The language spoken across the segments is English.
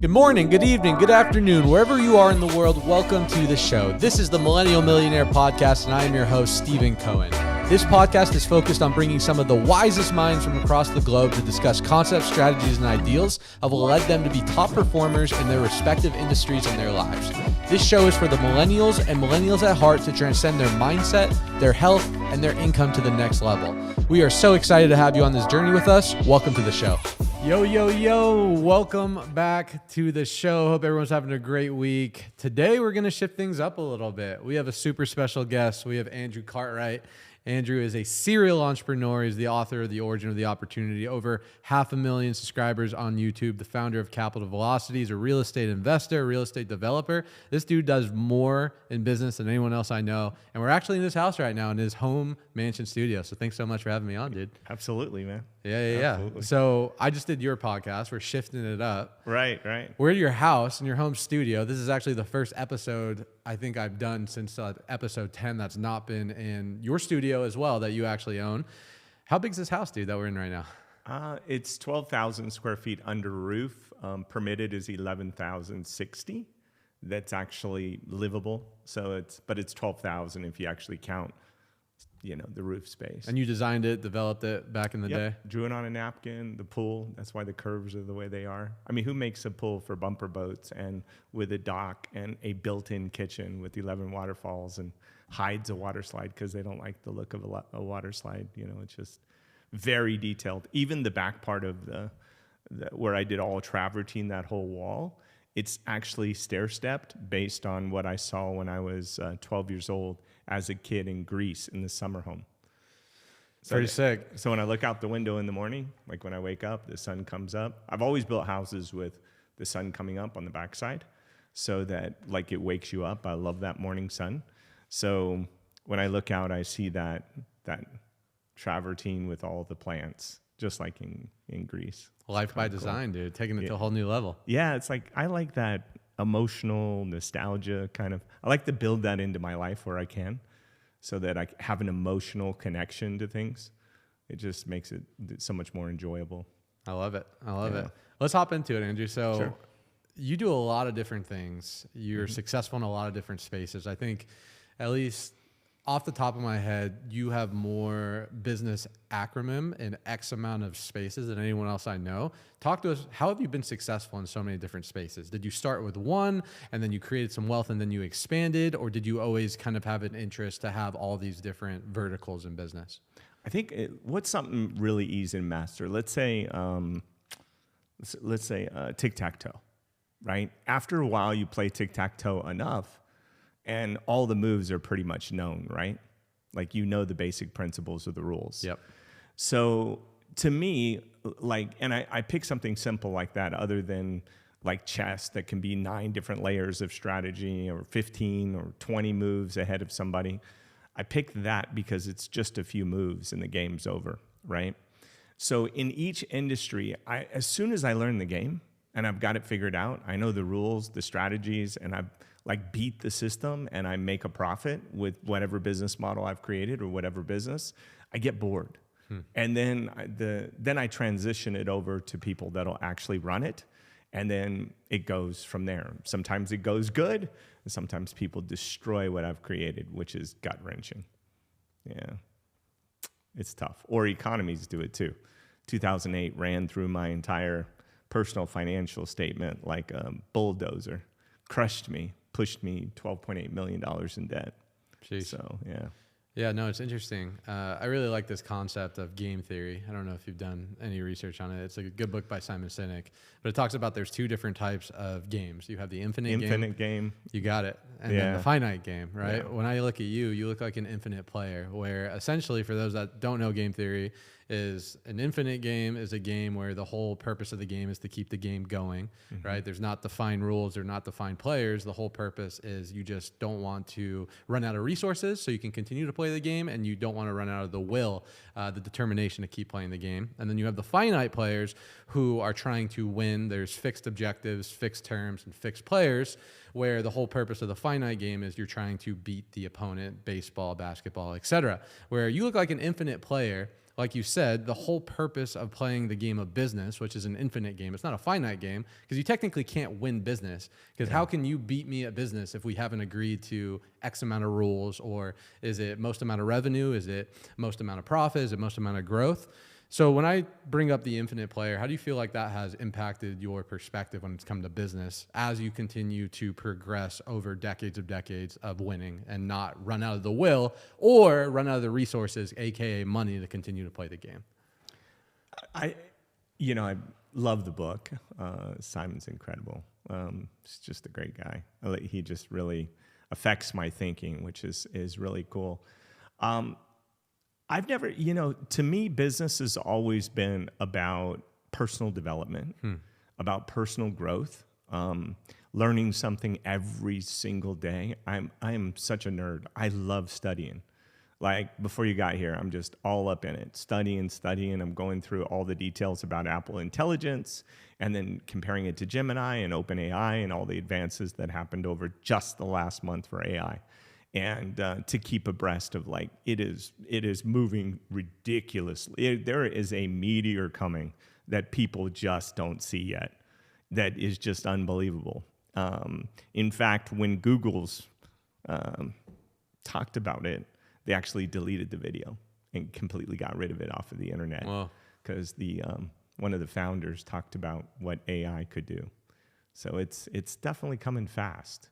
Good morning, good evening, good afternoon, wherever you are in the world, welcome to the show. This is the Millennial Millionaire podcast, and I am your host, Stephan Cohen. This podcast is focused on bringing some of the wisest minds from across the globe to discuss concepts, strategies, and ideals that will lead them to be top performers in their respective industries and their lives. This show is for the millennials and millennials at heart to transcend their mindset, their health, and their income to the next level. We are so excited to have you on this journey with us. Welcome to the show. Yo, yo, yo, welcome back to the show. Hope everyone's having a great week. Today, we're going to shift things up a little bit. We have a super special guest. We have Andrew Cartwright. Andrew is a serial entrepreneur. He's the author of The Origin of the Opportunity, over 500,000 subscribers on YouTube, the founder of Capital Velocity. He's a real estate investor, real estate developer. This dude does more in business than anyone else I know. And we're actually in his house right now in his home mansion studio. So thanks so much for having me on, dude. Absolutely, man. Yeah. Absolutely. So I just did your podcast. We're shifting it up. Right. We're at your house in your home studio. This is actually the first episode I think I've done since episode 10 that's not been in your studio as well, that you actually own. How big is this house, dude, that we're in right now? It's 12,000 square feet under roof. Permitted is 11,060. That's actually livable. But it's 12,000 if you actually count, the roof space. And you designed it, developed it back in the day? Drew it on a napkin, the pool. That's why the curves are the way they are. I mean, who makes a pool for bumper boats and with a dock and a built-in kitchen with 11 waterfalls and hides a water slide because they don't like the look of a water slide? It's just very detailed. Even the back part of the where I did all travertine, that whole wall, it's actually stair-stepped based on what I saw when I was 12 years old as a kid in Greece in the summer home. Pretty sick. So when I look out the window in the morning, like when I wake up, the sun comes up. I've always built houses with the sun coming up on the backside so that like it wakes you up. I love that morning sun. So when I look out, I see that travertine with all the plants, just like in Greece. Life by design, dude, taking it to a whole new level. Yeah, it's like I like that emotional nostalgia kind of. I like to build that into my life where I can, so that I have an emotional connection to things. It just makes it so much more enjoyable. I love it. Let's hop into it, Andrew. So Sure. You do a lot of different things. You're successful in a lot of different spaces. I think, at least off the top of my head, you have more business acronym in X amount of spaces than anyone else I know. Talk to us. How have you been successful in so many different spaces? Did you start with one and then you created some wealth and then you expanded? Or did you always kind of have an interest to have all these different verticals in business? I think what's something really easy to master. Let's say tic-tac-toe, right? After a while, you play tic-tac-toe enough, and all the moves are pretty much known, right? Like the basic principles of the rules. Yep. So to me, I pick something simple like that, other than like chess that can be 9 different layers of strategy or 15 or 20 moves ahead of somebody. I picked that because it's just a few moves and the game's over, right? So in each industry, as soon as I learn the game and I've got it figured out, I know the rules, the strategies, and I've beat the system and I make a profit with whatever business model I've created or whatever business, I get bored. And then I transition it over to people that'll actually run it. And then it goes from there. Sometimes it goes good, and sometimes people destroy what I've created, which is gut-wrenching. Yeah, it's tough. Or economies do it too. 2008 ran through my entire personal financial statement like a bulldozer. Crushed me, pushed me $12.8 million in debt. Jeez. So, yeah. Yeah, no, it's interesting. I really like this concept of game theory. I don't know if you've done any research on it. It's a good book by Simon Sinek, but it talks about there's 2 different types of games. You have the infinite game. You got it. And then the finite game, right? Yeah. When I look at you, you look like an infinite player, where essentially, for those that don't know game theory, is an infinite game is a game where the whole purpose of the game is to keep the game going, right? There's not defined rules or not defined players. The whole purpose is you just don't want to run out of resources so you can continue to play the game, and you don't want to run out of the will, the determination to keep playing the game. And then you have the finite players who are trying to win. There's fixed objectives, fixed terms, and fixed players, where the whole purpose of the finite game is you're trying to beat the opponent, baseball, basketball, etc. Where you look like an infinite player. like you said, the whole purpose of playing the game of business, which is an infinite game, it's not a finite game, because you technically can't win business. Because how can you beat me at business if we haven't agreed to X amount of rules? Or is it most amount of revenue? Is it most amount of profit? Is it most amount of growth? So when I bring up the infinite player, how do you feel like that has impacted your perspective when it's come to business as you continue to progress over decades of winning and not run out of the will or run out of the resources, aka money, to continue to play the game? I love the book. Simon's incredible. He's just a great guy. He just really affects my thinking, which is really cool. I've never, to me, business has always been about personal development, about personal growth, learning something every single day. I am such a nerd. I love studying. Like before you got here, I'm just all up in it, studying. I'm going through all the details about Apple Intelligence and then comparing it to Gemini and OpenAI and all the advances that happened over just the last month for AI. And to keep abreast of it is moving ridiculously. There is a meteor coming that people just don't see yet. That is just unbelievable. In fact, when Google's talked about it, they actually deleted the video and completely got rid of it off of the internet because one of the founders talked about what AI could do. So it's definitely coming fast.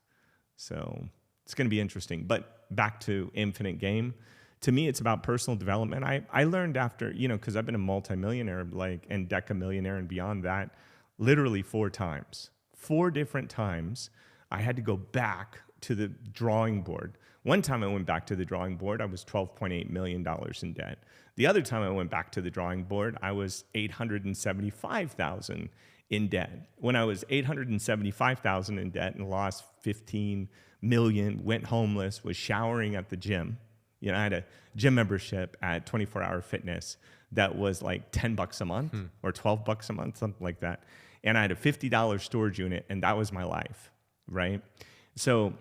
So it's going to be interesting. But back to Infinite Game, to me, it's about personal development. I learned after, because I've been a multimillionaire, and decamillionaire and beyond that, literally 4 times. 4 different times, I had to go back to the drawing board. One time I went back to the drawing board, I was $12.8 million in debt. The other time I went back to the drawing board, I was $875,000 in debt. When I was $875,000 in debt and lost $15 million, went homeless, was showering at the gym. I had a gym membership at 24 Hour Fitness that was like $10 a month or $12 a month, something like that. And I had a $50 storage unit, and that was my life, right? So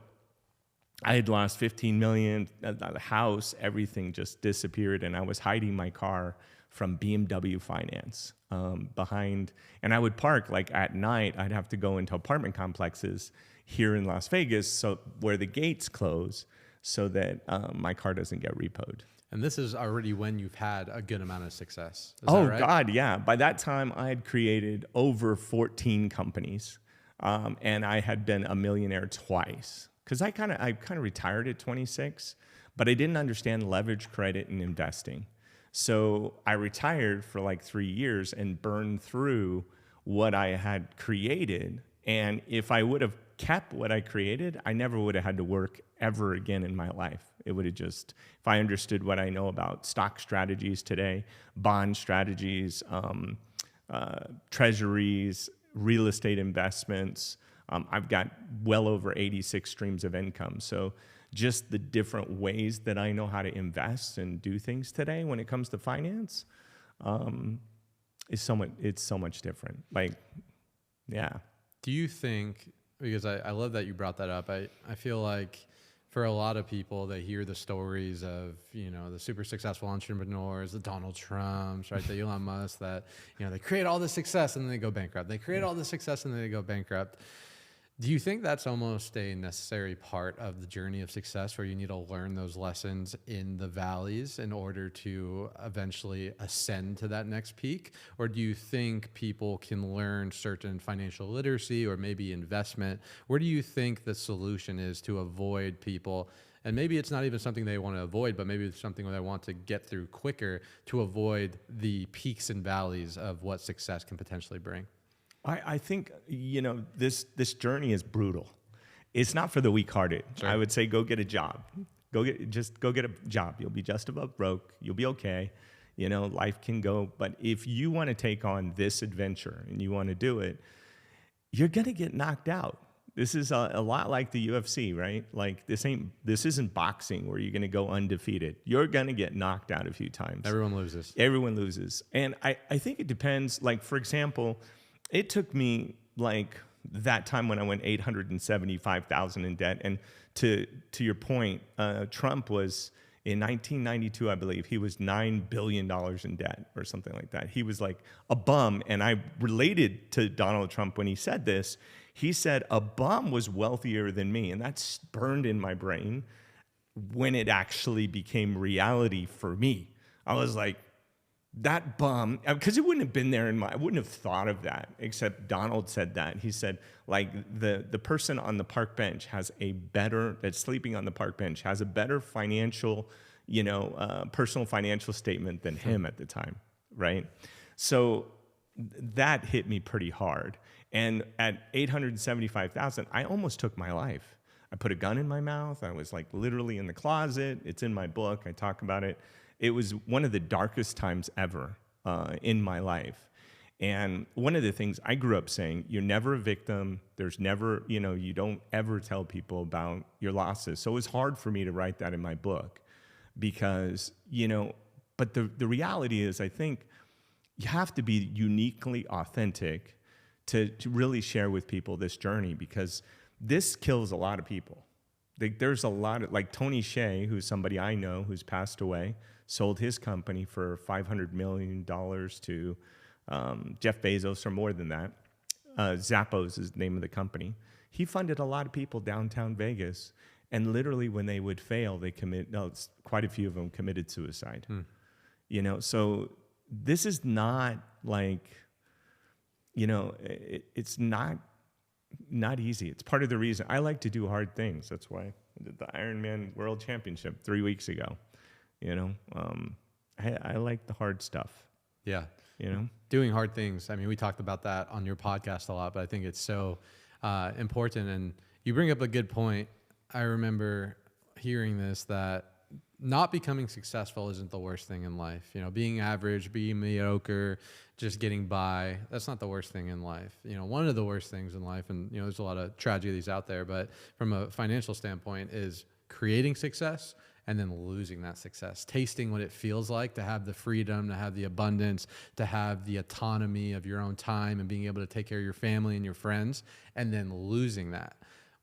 I had lost $15 million, the house, everything just disappeared, and I was hiding my car from BMW Finance behind, and I would park at night. I'd have to go into apartment complexes here in Las Vegas, so where the gates close, so that my car doesn't get repoed. And this is already when you've had a good amount of success. Is that right? God, yeah. By that time, I had created over 14 companies, and I had been a millionaire twice. Because I kind of retired at 26, but I didn't understand leverage credit and investing. So I retired for 3 years and burned through what I had created. And if I would have kept what I created, I never would have had to work ever again in my life. It would have just, if I understood what I know about stock strategies today, bond strategies, treasuries, real estate investments, I've got well over 86 streams of income. So just the different ways that I know how to invest and do things today when it comes to finance it's so much different. Yeah. Do you think, because I love that you brought that up, I feel like for a lot of people, they hear the stories of, the super successful entrepreneurs, the Donald Trumps, right, the Elon Musk, that, they create all this success and then they go bankrupt. They create all this success and then they go bankrupt. Do you think that's almost a necessary part of the journey of success, where you need to learn those lessons in the valleys in order to eventually ascend to that next peak? Or do you think people can learn certain financial literacy or maybe investment? Where do you think the solution is to avoid people? And maybe it's not even something they want to avoid, but maybe it's something they want to get through quicker to avoid the peaks and valleys of what success can potentially bring. I think, this journey is brutal. It's not for the weak-hearted. Sure. I would say go get a job. Go get a job. You'll be just above broke. You'll be okay. Life can go. But if you want to take on this adventure and you want to do it, you're going to get knocked out. This is a lot like the UFC, right? This isn't boxing where you're going to go undefeated. You're going to get knocked out a few times. Everyone loses. And I think it depends. For example, it took me that time when I went $875,000 in debt. And to your point, Trump was In 1992, I believe, he was $9 billion in debt or something like that. He was like a bum. And I related to Donald Trump when he said this. He said a bum was wealthier than me. And that's burned in my brain when it actually became reality for me. I was like, that bum, because it wouldn't have been there I wouldn't have thought of that, except Donald said that. He said, like, the person on the park bench that's sleeping on the park bench has a better financial, personal financial statement than him at the time, right? So that hit me pretty hard. And at 875,000, I almost took my life. I put a gun in my mouth. I was like literally in the closet. It's in my book. I talk about it. It was one of the darkest times ever in my life. And one of the things I grew up saying, you're never a victim. There's never, you don't ever tell people about your losses. So it was hard for me to write that in my book because, but the reality is I think you have to be uniquely authentic to really share with people this journey because this kills a lot of people. There's a lot of, like Tony Hsieh, who's somebody I know who's passed away, sold his company for $500 million to Jeff Bezos or more than that. Zappos is the name of the company. He funded a lot of people downtown Vegas. And literally when they would fail, quite a few of them committed suicide. So this is not like, it's not easy. It's part of the reason I like to do hard things. That's why I did the Ironman World Championship 3 weeks ago. I like the hard stuff. Yeah. Doing hard things. I mean, we talked about that on your podcast a lot, but I think it's so important. And you bring up a good point. I remember hearing this, that not becoming successful isn't the worst thing in life. Being average, being mediocre, just getting by, that's not the worst thing in life. One of the worst things in life, and there's a lot of tragedies out there, but from a financial standpoint, is creating success and then losing that success, tasting what it feels like to have the freedom, to have the abundance, to have the autonomy of your own time and being able to take care of your family and your friends, and then losing that.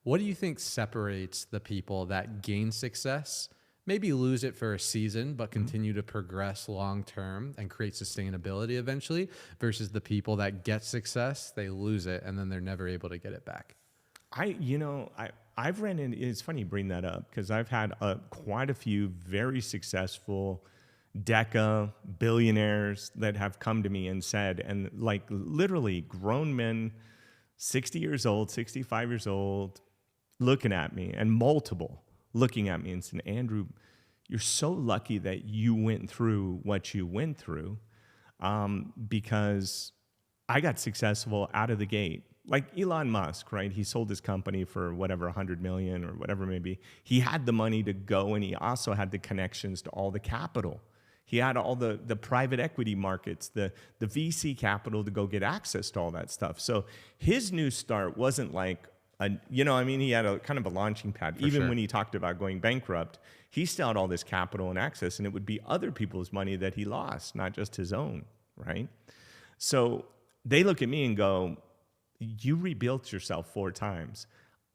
What do you think separates the people that gain success, maybe lose it for a season, but continue to progress long-term and create sustainability eventually, versus the people that get success, they lose it, and then they're never able to get it back? I've ran into, it's funny you bring that up, because I've had quite a few very successful deca billionaires that have come to me and said, and like literally grown men, 60 years old, 65 years old, looking at me, and multiple looking at me and saying, Andrew, you're so lucky that you went through what you went through, because I got successful out of the gate. Like Elon Musk, right? He sold his company for whatever, 100 million or whatever it may be. He had the money to go, and he also had the connections to all the capital. He had all the private equity markets, the VC capital to go get access to all that stuff. So his new start wasn't like, he had a kind of a launching pad. Even when he talked about going bankrupt, he still had all this capital and access, and it would be other people's money that he lost, not just his own, right? So they look at me and go, you rebuilt yourself 4 times.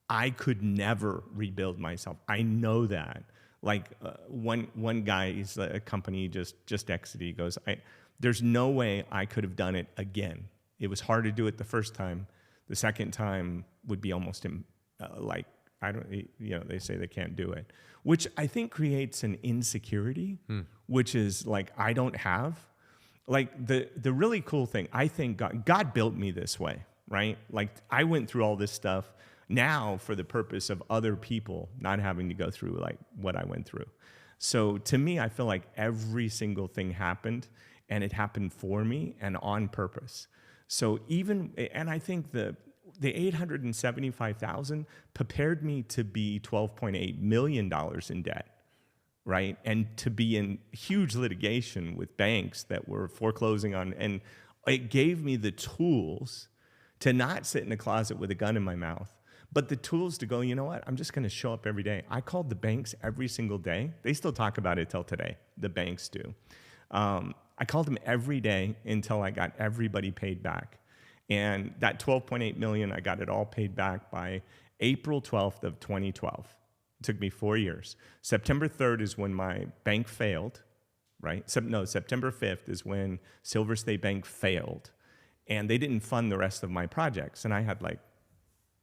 I could never rebuild myself. I know that. Like one guy, he's a company just exited. He goes, there's no way I could have done it again. It was hard to do it the first time. The second time would be almost they say they can't do it, which I think creates an insecurity, which is like, I don't have. Like the really cool thing, I think God built me this way, right? Like I went through all this stuff now for the purpose of other people not having to go through like what I went through. So to me, I feel like every single thing happened, and it happened for me and on purpose. So and I think the 875,000 prepared me to be $12.8 million in debt, right? And to be in huge litigation with banks that were foreclosing on, and it gave me the tools to not sit in a closet with a gun in my mouth, but the tools to go, you know what? I'm just going to show up every day. I called the banks every single day. They still talk about it till today. The banks do. I called them every day until I got everybody paid back. And that $12.8 million, I got it all paid back by April 12th of 2012. Took me 4 years. September 3rd is when my bank failed, right? September 5th is when Silver State Bank failed. And they didn't fund the rest of my projects. And I had like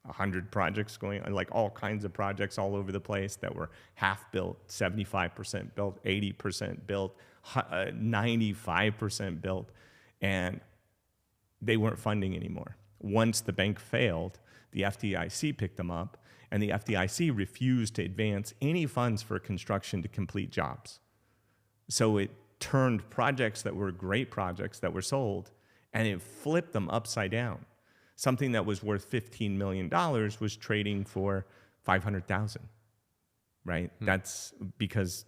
100 projects going on, like all kinds of projects all over the place that were half built, 75% built, 80% built, 95% built. And they weren't funding anymore. Once the bank failed, the FDIC picked them up, and the FDIC refused to advance any funds for construction to complete jobs. So it turned projects that were great projects that were sold, and it flipped them upside down. Something that was worth $15 million was trading for $500,000, right? That's because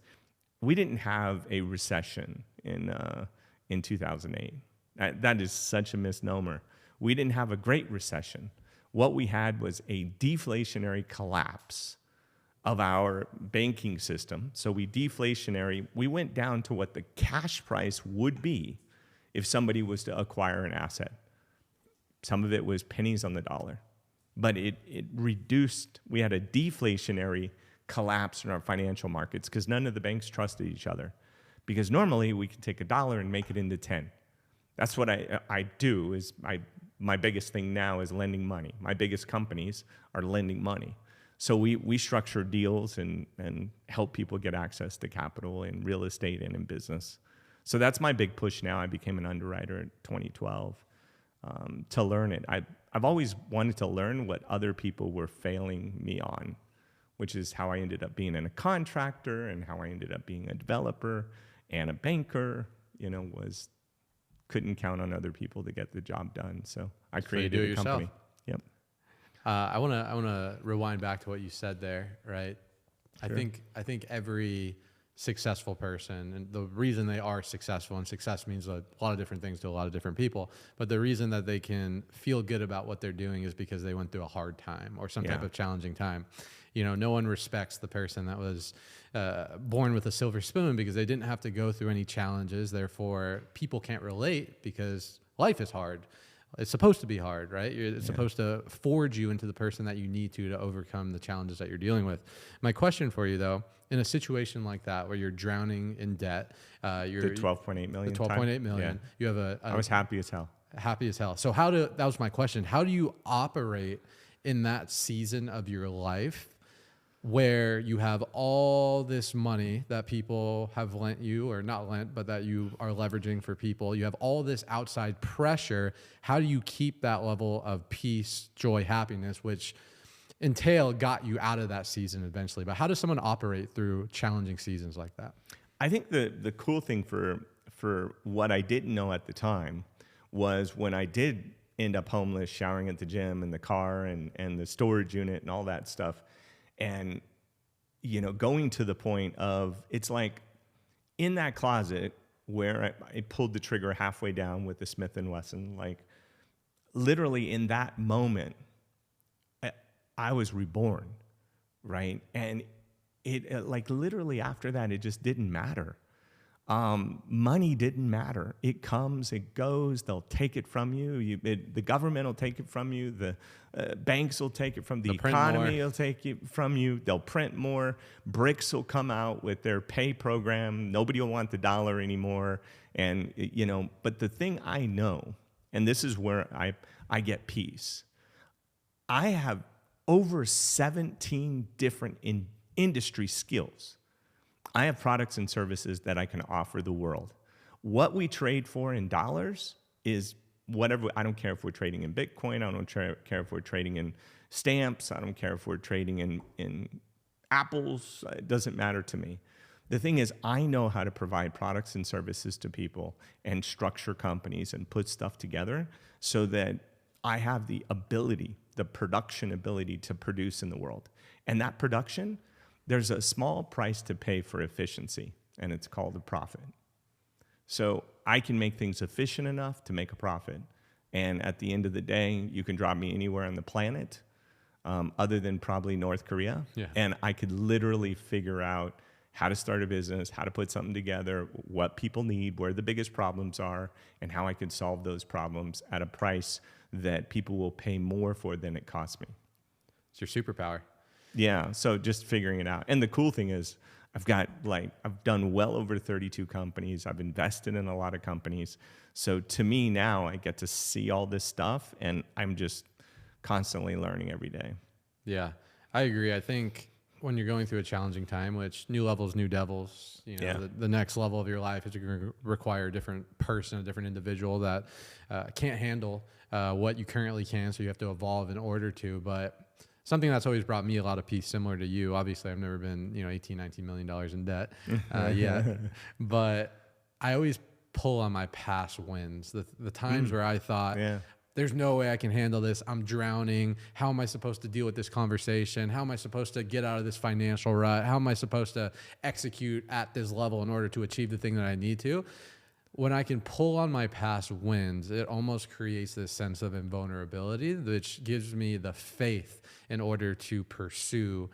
we didn't have a recession in 2008. That is such a misnomer. We didn't have a great recession. What we had was a deflationary collapse of our banking system. So we went down to what the cash price would be if somebody was to acquire an asset. Some of it was pennies on the dollar, but it reduced. We had a deflationary collapse in our financial markets because none of the banks trusted each other. Because normally we could take $1 and make it into 10. That's what I do. My biggest thing now is lending money. My biggest companies are lending money. So we structure deals and help people get access to capital in real estate and in business. So that's my big push now. I became an underwriter in 2012 to learn it. I've always wanted to learn what other people were failing me on, which is how I ended up being a contractor and how I ended up being a developer and a banker. Couldn't count on other people to get the job done. So I created a company. Yep. I want to rewind back to what you said there, right? Sure. I think every successful person, and the reason they are successful, and success means a lot of different things to a lot of different people, but the reason that they can feel good about what they're doing is because they went through a hard time or some type of challenging time. No one respects the person that was born with a silver spoon because they didn't have to go through any challenges. Therefore, people can't relate because life is hard. It's supposed to be hard, right? It's supposed to forge you into the person that you need to overcome the challenges that you're dealing with. My question for you, though, in a situation like that where you're drowning in debt, you're the 12.8 million. The 12.8 million. Yeah. You have I was happy as hell. Happy as hell. So that was my question. How do you operate in that season of your life where you have all this money that people have lent you, or not lent, but that you are leveraging for people? You have all this outside pressure. How do you keep that level of peace, joy, happiness, which got you out of that season eventually? But how does someone operate through challenging seasons like that? I think the cool thing for what I didn't know at the time was when I did end up homeless, showering at the gym and the car and the storage unit and all that stuff. And, going to the point of, it's like in that closet where I pulled the trigger halfway down with the Smith & Wesson, like literally in that moment, I was reborn, right? And it like literally after that, it just didn't matter. Money didn't matter. It comes, it goes. They'll take it from you. The government will take it from you. The banks will take it from the economy. Will take it from you. They'll print more. BRICS will come out with their pay program. Nobody will want the dollar anymore. And but the thing I know, and this is where I get peace. I have over 17 different industry skills. I have products and services that I can offer the world. What we trade for in dollars is whatever. I don't care if we're trading in Bitcoin. I don't care if we're trading in stamps. I don't care if we're trading in apples. It doesn't matter to me. The thing is, I know how to provide products and services to people and structure companies and put stuff together so that I have the ability, the production ability to produce in the world. And that production, there's a small price to pay for efficiency, and it's called a profit. So I can make things efficient enough to make a profit. And at the end of the day, you can drop me anywhere on the planet, other than probably North Korea. Yeah. And I could literally figure out how to start a business, how to put something together, what people need, where the biggest problems are, and how I can solve those problems at a price that people will pay more for than it costs me. It's your superpower. Yeah. So just figuring it out. And the cool thing is I've done well over 32 companies. I've invested in a lot of companies. So to me now, I get to see all this stuff, and I'm just constantly learning every day. Yeah, I agree. I think when you're going through a challenging time, which new levels, new devils, the next level of your life is going to require a different person, a different individual that can't handle what you currently can. So you have to evolve in order to. But something that's always brought me a lot of peace, similar to you. Obviously, I've never been, $18, $19 million in debt yet, but I always pull on my past wins. The times where I thought, there's no way I can handle this. I'm drowning. How am I supposed to deal with this conversation? How am I supposed to get out of this financial rut? How am I supposed to execute at this level in order to achieve the thing that I need to? When I can pull on my past wins, it almost creates this sense of invulnerability, which gives me the faith in order to pursue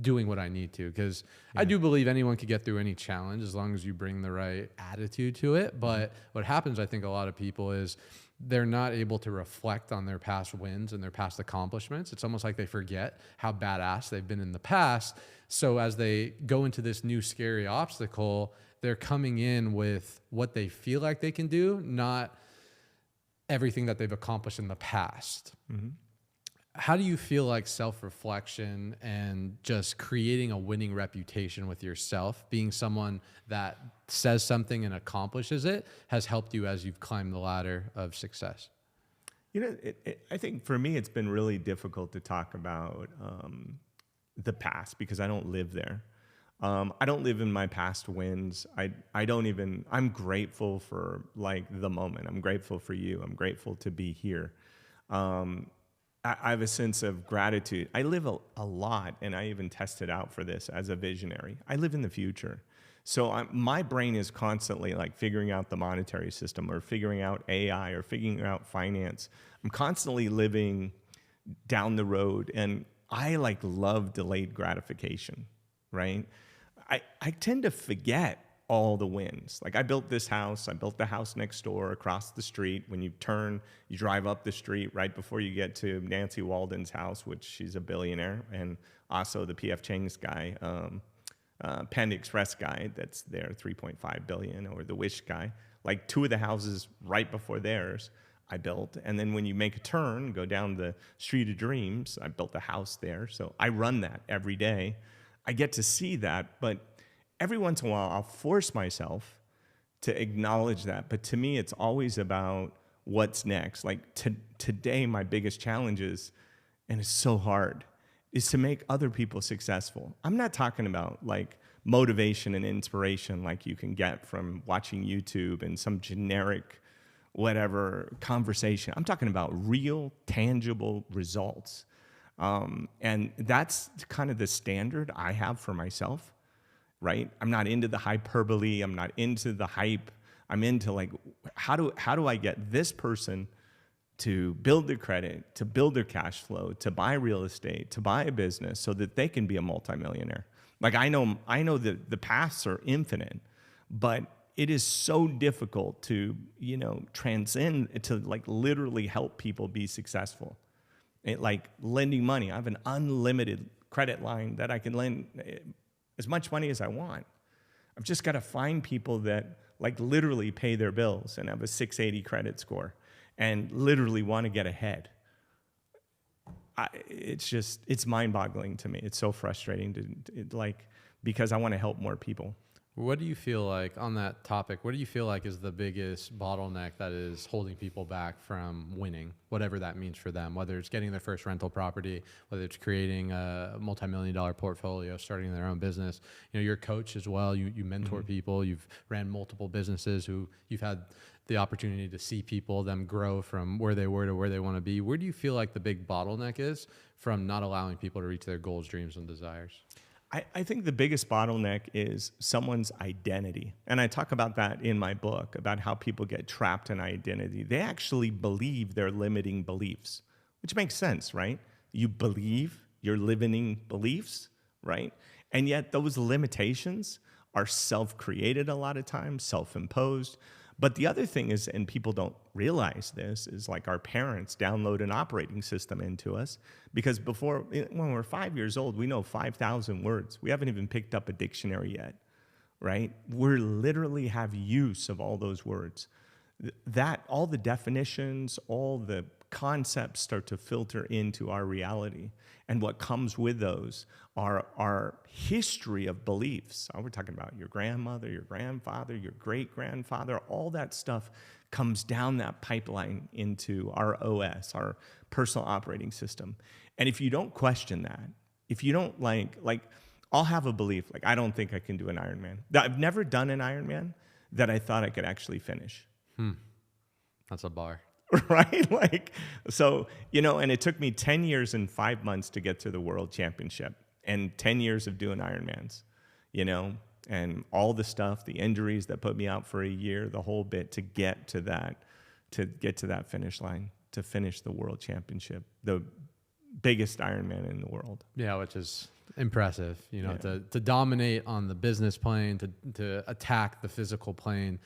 doing what I need to. Because I do believe anyone could get through any challenge as long as you bring the right attitude to it. But what happens, I think, a lot of people is they're not able to reflect on their past wins and their past accomplishments. It's almost like they forget how badass they've been in the past. So as they go into this new scary obstacle, they're coming in with what they feel like they can do, not everything that they've accomplished in the past. Mm-hmm. How do you feel like self-reflection and just creating a winning reputation with yourself, being someone that says something and accomplishes it, has helped you as you've climbed the ladder of success? I think for me, it's been really difficult to talk about the past because I don't live there. I don't live in my past wins. I'm grateful for the moment. I'm grateful for you. I'm grateful to be here. I have a sense of gratitude. I live a lot, and I even tested out for this as a visionary. I live in the future. So my brain is constantly figuring out the monetary system or figuring out AI or figuring out finance. I'm constantly living down the road, and I love delayed gratification, right? I tend to forget all the wins. I built this house. I built the house next door across the street. When you drive up the street right before you get to Nancy Walden's house, which she's a billionaire, and also the P.F. Chang's guy, Panda Express guy that's there, 3.5 billion, or the Wish guy. Two of the houses right before theirs I built. And then when you make a turn, go down the Street of Dreams, I built a house there. So I run that every day. I get to see that, but every once in a while, I'll force myself to acknowledge that. But to me, it's always about what's next. Today, my biggest challenge is, and it's so hard, is to make other people successful. I'm not talking about motivation and inspiration like you can get from watching YouTube and some generic whatever conversation. I'm talking about real, tangible results. And that's kind of the standard I have for myself. Right? I'm not into the hyperbole. I'm not into the hype. I'm into how do I get this person to build their credit, to build their cash flow, to buy real estate, to buy a business so that they can be a multimillionaire. I know that the paths are infinite, but it is so difficult to, transcend to literally help people be successful. Lending money. I have an unlimited credit line that I can lend as much money as I want. I've just got to find people that literally pay their bills and have a 680 credit score and literally want to get ahead. It's mind-boggling to me. It's so frustrating because I want to help more people. What do you feel like on that topic? What do you feel like is the biggest bottleneck that is holding people back from winning, whatever that means for them, whether it's getting their first rental property, whether it's creating a multi-million-dollar portfolio, starting their own business? You're a coach as well. You mentor people. You've ran multiple businesses you've had the opportunity to see them grow from where they were to where they want to be. Where do you feel like the big bottleneck is from not allowing people to reach their goals, dreams, and desires? I think the biggest bottleneck is someone's identity. And I talk about that in my book, about how people get trapped in identity. They actually believe their limiting beliefs, which makes sense, right? You believe your limiting beliefs, right? And yet those limitations are self-created a lot of times, self-imposed. But the other thing is, and people don't realize this, is like our parents download an operating system into us, because when we're 5 years old, we know 5,000 words. We haven't even picked up a dictionary yet, right? We literally have use of all those words. That, all the definitions, all the concepts start to filter into our reality. And what comes with those are our history of beliefs. We're talking about your grandmother, your grandfather, your great-grandfather. All that stuff comes down that pipeline into our OS, our personal operating system. And if you don't question that, if you don't like I'll have a belief, like I don't think I can do an Ironman. I've never done an Ironman that I thought I could actually finish. That's a bar. Right? Like, so, and it took me 10 years and 5 months to get to the world championship, and 10 years of doing Ironmans, and all the stuff, the injuries that put me out for a year, the whole bit to get to that finish line, to finish the world championship, the biggest Ironman in the world. Yeah, which is impressive, to dominate on the business plane, to attack the physical plane.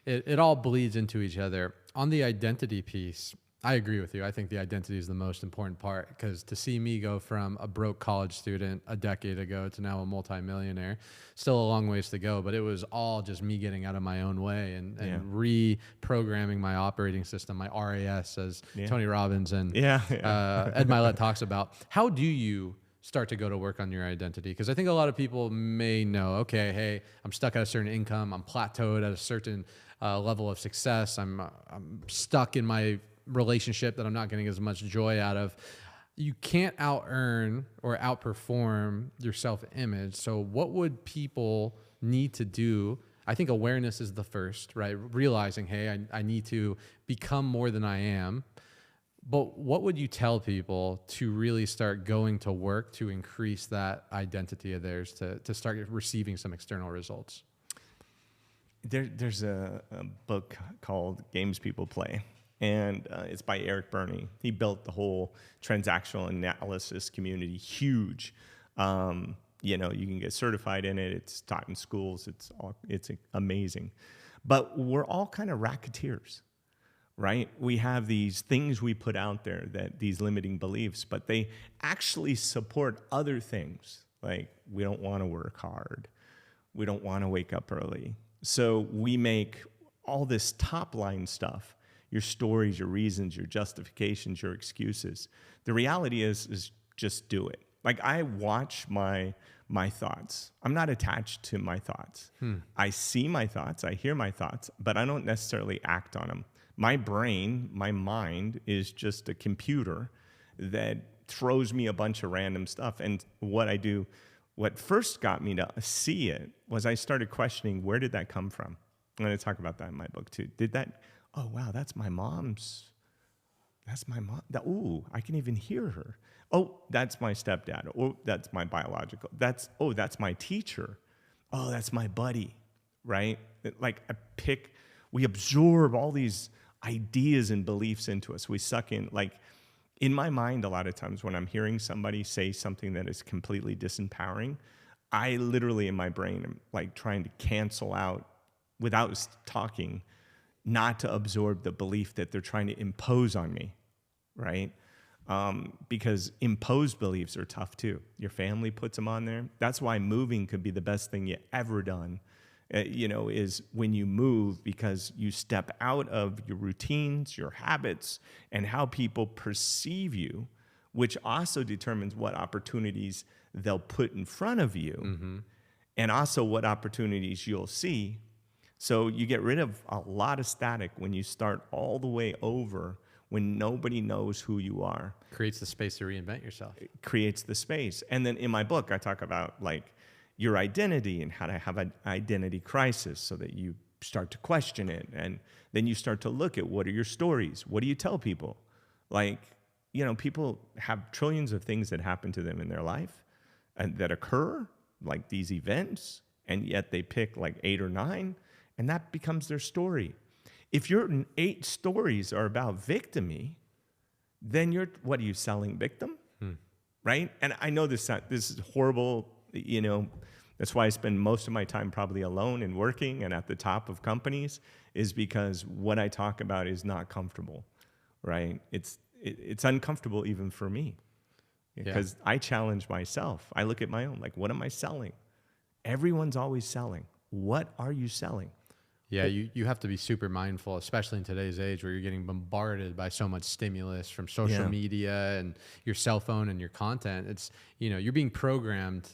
It all bleeds into each other. On the identity piece, I agree with you. I think the identity is the most important part, because to see me go from a broke college student a decade ago to now a multimillionaire, still a long ways to go, but it was all just me getting out of my own way and reprogramming my operating system, my RAS, as Tony Robbins and Ed Mylett talks about. How do you start to go to work on your identity? Because I think a lot of people may know, okay, hey, I'm stuck at a certain income, I'm plateaued at a certain level of success, I'm stuck in my relationship that I'm not getting as much joy out of. You can't out-earn or outperform your self-image. So what would people need to do? I think awareness is the first, right? Realizing, hey, I need to become more than I am. But what would you tell people to really start going to work to increase that identity of theirs, to start receiving some external results? There's a book called Games People Play, and it's by Eric Berney. He built the whole transactional analysis community, huge. You can get certified in it. It's taught in schools. It's amazing. But we're all kind of racketeers, right? We have these things we put out there, that these limiting beliefs, but they actually support other things. Like, we don't want to work hard. We don't want to wake up early. So we make all this top line stuff, your stories, your reasons, your justifications, your excuses. The reality is just do it. Like, I watch my thoughts. I'm not attached to my thoughts. I see my thoughts, I hear my thoughts, but I don't necessarily act on them. My brain, my mind, is just a computer that throws me a bunch of random stuff. And what first got me to see it was I started questioning, where did that come from? I'm going to talk about that in my book too. Oh, wow, that's my mom's. That's my mom. I can even hear her. Oh, that's my stepdad. Oh, that's my biological. That's my teacher. Oh, that's my buddy, right? Like, we absorb all these ideas and beliefs into us. We suck in, like, in my mind, a lot of times when I'm hearing somebody say something that is completely disempowering, I literally in my brain am like trying to cancel out, without talking, not to absorb the belief that they're trying to impose on me, right? Because imposed beliefs are tough too. Your family puts them on there. That's why moving could be the best thing you ever done. Is when you move, because you step out of your routines, your habits, and how people perceive you, which also determines what opportunities they'll put in front of you, and also what opportunities you'll see. So you get rid of a lot of static when you start all the way over, when nobody knows who you are. Creates the space to reinvent yourself. It creates the space. And then in my book, I talk about your identity and how to have an identity crisis, so that you start to question it. And then you start to look at, what are your stories? What do you tell people? People have trillions of things that happen to them in their life and that occur, like these events, and yet they pick like 8 or 9, and that becomes their story. If your 8 stories are about victimy, then what are you, selling victim? Right? And I know this is horrible, That's why I spend most of my time probably alone and working and at the top of companies, is because what I talk about is not comfortable, right? It's uncomfortable even for me, because I challenge myself. I look at my own, like, what am I selling? Everyone's always selling. What are you selling? Yeah, you have to be super mindful, especially in today's age where you're getting bombarded by so much stimulus from social media and your cell phone and your content. It's, you're being programmed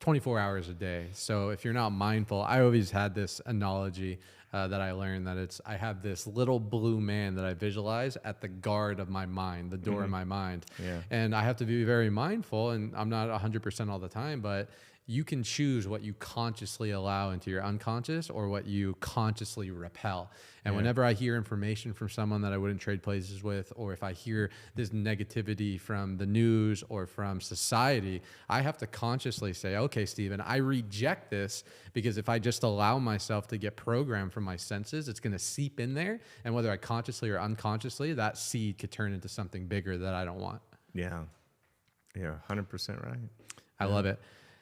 24 hours a day. So if you're not mindful, I always had this analogy that I learned, that I have this little blue man that I visualize at the guard of my mind, the door of my mind. Yeah. And I have to be very mindful, and I'm not 100% all the time, but you can choose what you consciously allow into your unconscious or what you consciously repel. And whenever I hear information from someone that I wouldn't trade places with, or if I hear this negativity from the news or from society, I have to consciously say, okay, Stephan, I reject this, because if I just allow myself to get programmed from my senses, it's going to seep in there. And whether I consciously or unconsciously, that seed could turn into something bigger that I don't want. Yeah. Yeah. 100% right. I love it.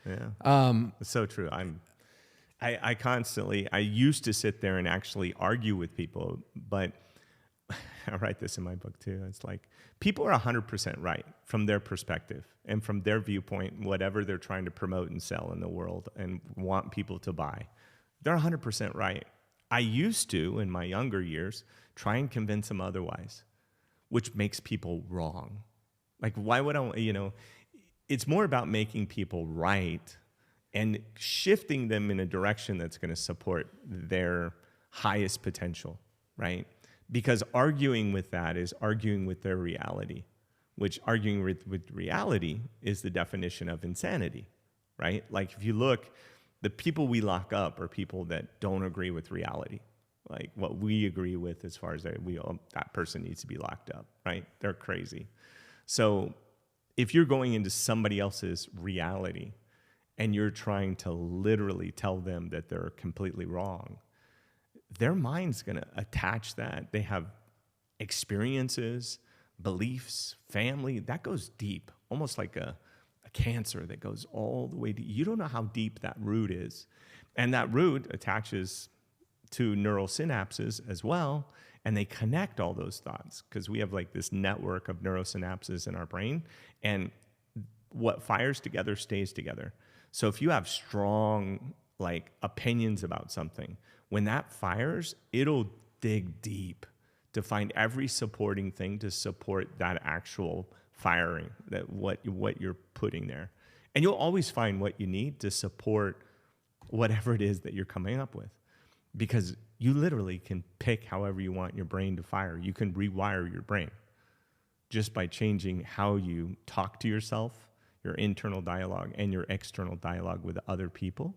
Yeah. It's so true. I constantly, I used to sit there and actually argue with people, but I write this in my book too. It's like, people are 100% right from their perspective and from their viewpoint, whatever they're trying to promote and sell in the world and want people to buy. They're 100% right. I used to, in my younger years, try and convince them otherwise, which makes people wrong. Like, why would I, it's more about making people right and shifting them in a direction that's going to support their highest potential, right? Because arguing with that is arguing with their reality, which arguing with reality is the definition of insanity, right? Like, if you look, the people we lock up are people that don't agree with reality. Like, what we agree with as far as that person needs to be locked up, right? They're crazy. So if you're going into somebody else's reality and you're trying to literally tell them that they're completely wrong, their mind's going to attach that. They have experiences, beliefs, family, that goes deep, almost like a cancer that goes all the way deep. You don't know how deep that root is. And that root attaches to neural synapses as well, and they connect all those thoughts, because we have like this network of neurosynapses in our brain, and what fires together stays together. So if you have strong like opinions about something, when that fires, it'll dig deep to find every supporting thing to support that actual firing, that what you're putting there. And you'll always find what you need to support whatever it is that you're coming up with, because you literally can pick however you want your brain to fire. You can rewire your brain just by changing how you talk to yourself, your internal dialogue, and your external dialogue with other people,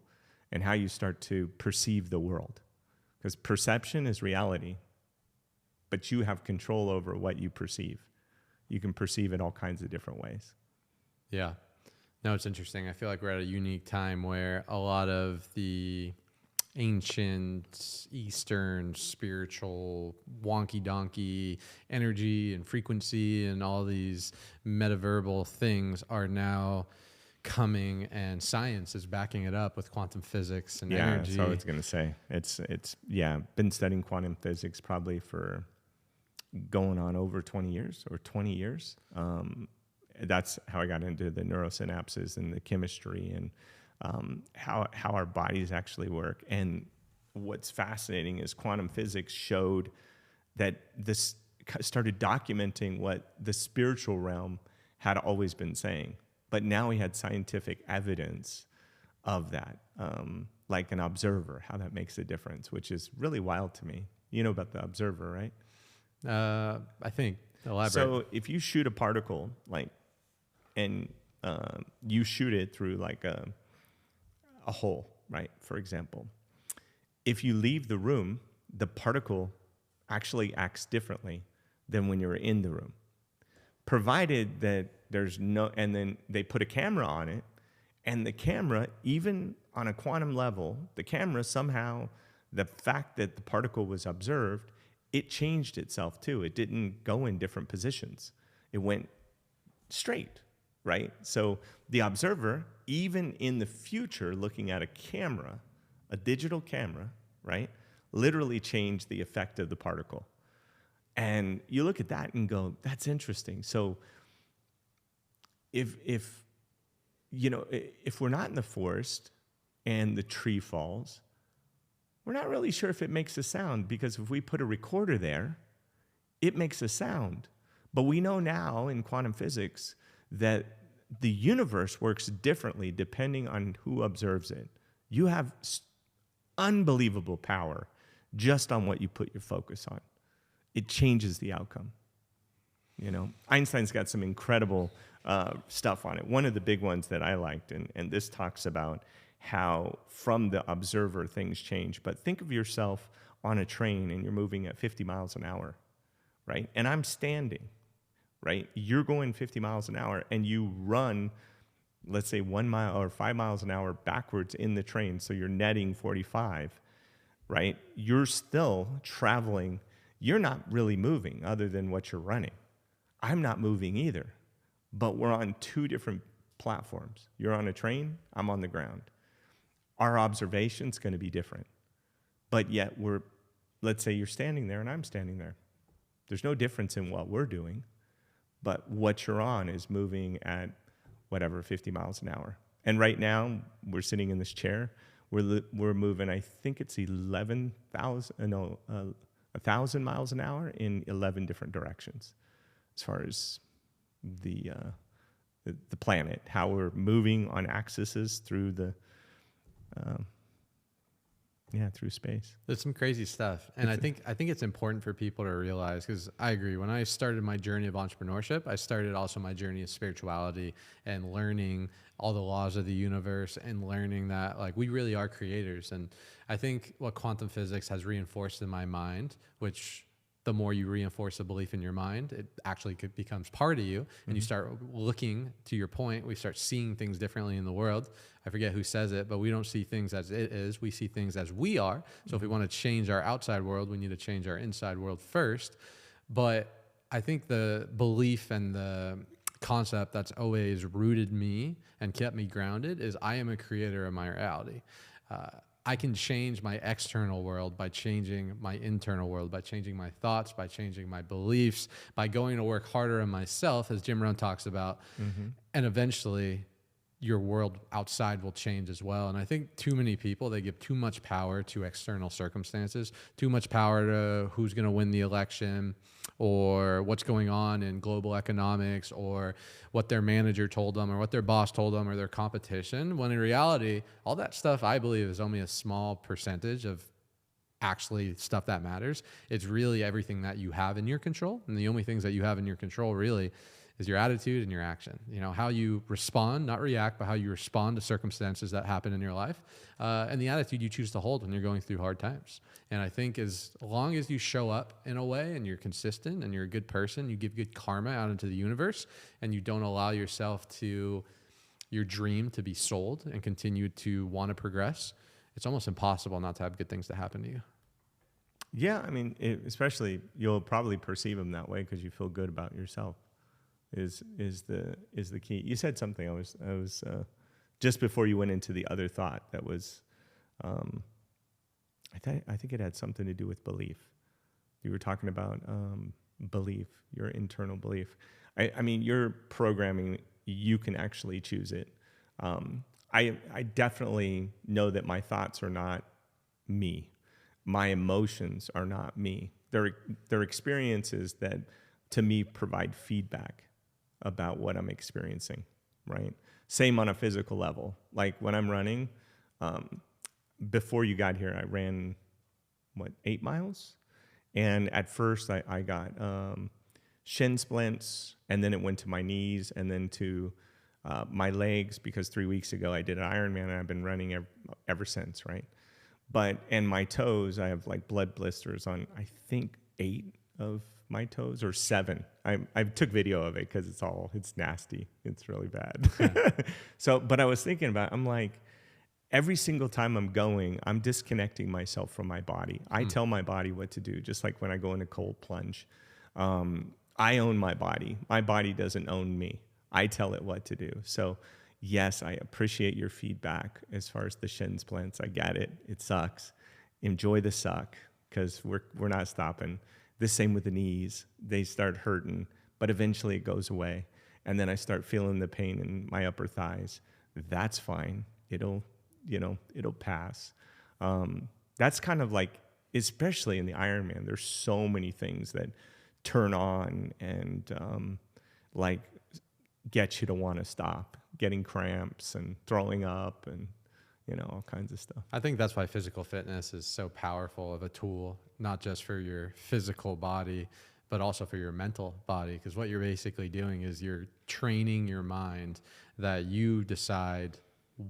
and how you start to perceive the world. Because perception is reality, but you have control over what you perceive. You can perceive it all kinds of different ways. Yeah. No, it's interesting. I feel like we're at a unique time where a lot of the ancient Eastern spiritual wonky donkey energy and frequency and all these metaverbal things are now coming, and science is backing it up with quantum physics and energy. Yeah, that's what I was going to say. It's been studying quantum physics probably for going on over 20 years or 20 years. That's how I got into the neurosynapses and the chemistry and how our bodies actually work. And what's fascinating is quantum physics showed that this started documenting what the spiritual realm had always been saying. But now we had scientific evidence of that, like an observer, how that makes a difference, which is really wild to me. You know about the observer, right? I think. Elaborate. So if you shoot a particle, and you shoot it through like a hole, right? For example, if you leave the room, the particle actually acts differently than when you're in the room, provided that there's no, and then they put a camera on it, and the camera, even on a quantum level, the camera somehow, the fact that the particle was observed, it changed itself too. It didn't go in different positions. It went straight, right? So the observer, even in the future, looking at a camera, a digital camera, right, literally changed the effect of the particle. And you look at that and go, that's interesting. So if we're not in the forest and the tree falls, we're not really sure if it makes a sound, because if we put a recorder there, it makes a sound. But we know now in quantum physics that the universe works differently depending on who observes it. You have unbelievable power just on what you put your focus on. It changes the outcome. Einstein's got some incredible stuff on it. One of the big ones that I liked, and this talks about how from the observer things change. But think of yourself on a train and you're moving at 50 miles an hour, right? And I'm standing, right? You're going 50 miles an hour and you run, let's say 1 mile or 5 miles an hour backwards in the train. So you're netting 45, right? You're still traveling. You're not really moving other than what you're running. I'm not moving either, but we're on two different platforms. You're on a train, I'm on the ground. Our observation's going to be different, but yet let's say you're standing there and I'm standing there. There's no difference in what we're doing, but what you're on is moving at 50 miles an hour. And right now we're sitting in this chair. We're moving, I think it's 1,000 miles an hour in 11 different directions, as far as the planet, how we're moving on axes through through space. There's some crazy stuff. And I think it's important for people to realize, because I agree, when I started my journey of entrepreneurship, I started also my journey of spirituality and learning all the laws of the universe and learning that we really are creators. And I think what quantum physics has reinforced in my mind, which the more you reinforce a belief in your mind, it actually becomes part of you. And you start looking, to your point, we start seeing things differently in the world. I forget who says it, but we don't see things as it is. We see things as we are. So if we want to change our outside world, we need to change our inside world first. But I think the belief and the concept that's always rooted me and kept me grounded is I am a creator of my reality. I can change my external world by changing my internal world, by changing my thoughts, by changing my beliefs, by going to work harder on myself, as Jim Rohn talks about. And eventually your world outside will change as well. And I think too many people, they give too much power to external circumstances, too much power to who's going to win the election, or what's going on in global economics, or what their manager told them, or what their boss told them, or their competition, when in reality, all that stuff, I believe, is only a small percentage of actually stuff that matters. It's really everything that you have in your control. And the only things that you have in your control really is your attitude and your action. How you respond, not react, but how you respond to circumstances that happen in your life, and the attitude you choose to hold when you're going through hard times. And I think as long as you show up in a way and you're consistent and you're a good person, you give good karma out into the universe, and you don't allow yourself to your dream to be sold and continue to want to progress, it's almost impossible not to have good things to happen to you. Yeah, I mean, especially you'll probably perceive them that way because you feel good about yourself. Is the key. You said something. I was just before you went into the other thought that was, I think it had something to do with belief. You were talking about belief, your internal belief. I mean, your programming, you can actually choose it. I definitely know that my thoughts are not me. My emotions are not me. They're experiences that, to me, provide feedback about what I'm experiencing, right? Same on a physical level. Like when I'm running, before you got here, I ran, 8 miles? And at first I got shin splints, and then it went to my knees, and then to my legs, because 3 weeks ago I did an Ironman, and I've been running ever since, right? And my toes, I have blood blisters on, I think, 8 of my toes, or 7. I took video of it because it's nasty. It's really bad. But I was thinking about, I'm like, every single time I'm going, I'm disconnecting myself from my body. I tell my body what to do, just like when I go in a cold plunge. I own my body. My body doesn't own me. I tell it what to do. So yes, I appreciate your feedback as far as the shin splints. I get it. It sucks. Enjoy the suck, because we're not stopping. The same with the knees. They start hurting, but eventually it goes away. And then I start feeling the pain in my upper thighs. That's fine. It'll pass. That's kind of like, especially in the Ironman, there's so many things that turn on and like get you to want to stop, getting cramps and throwing up and all kinds of stuff. I think that's why physical fitness is so powerful of a tool, not just for your physical body, but also for your mental body. Because what you're basically doing is you're training your mind that you decide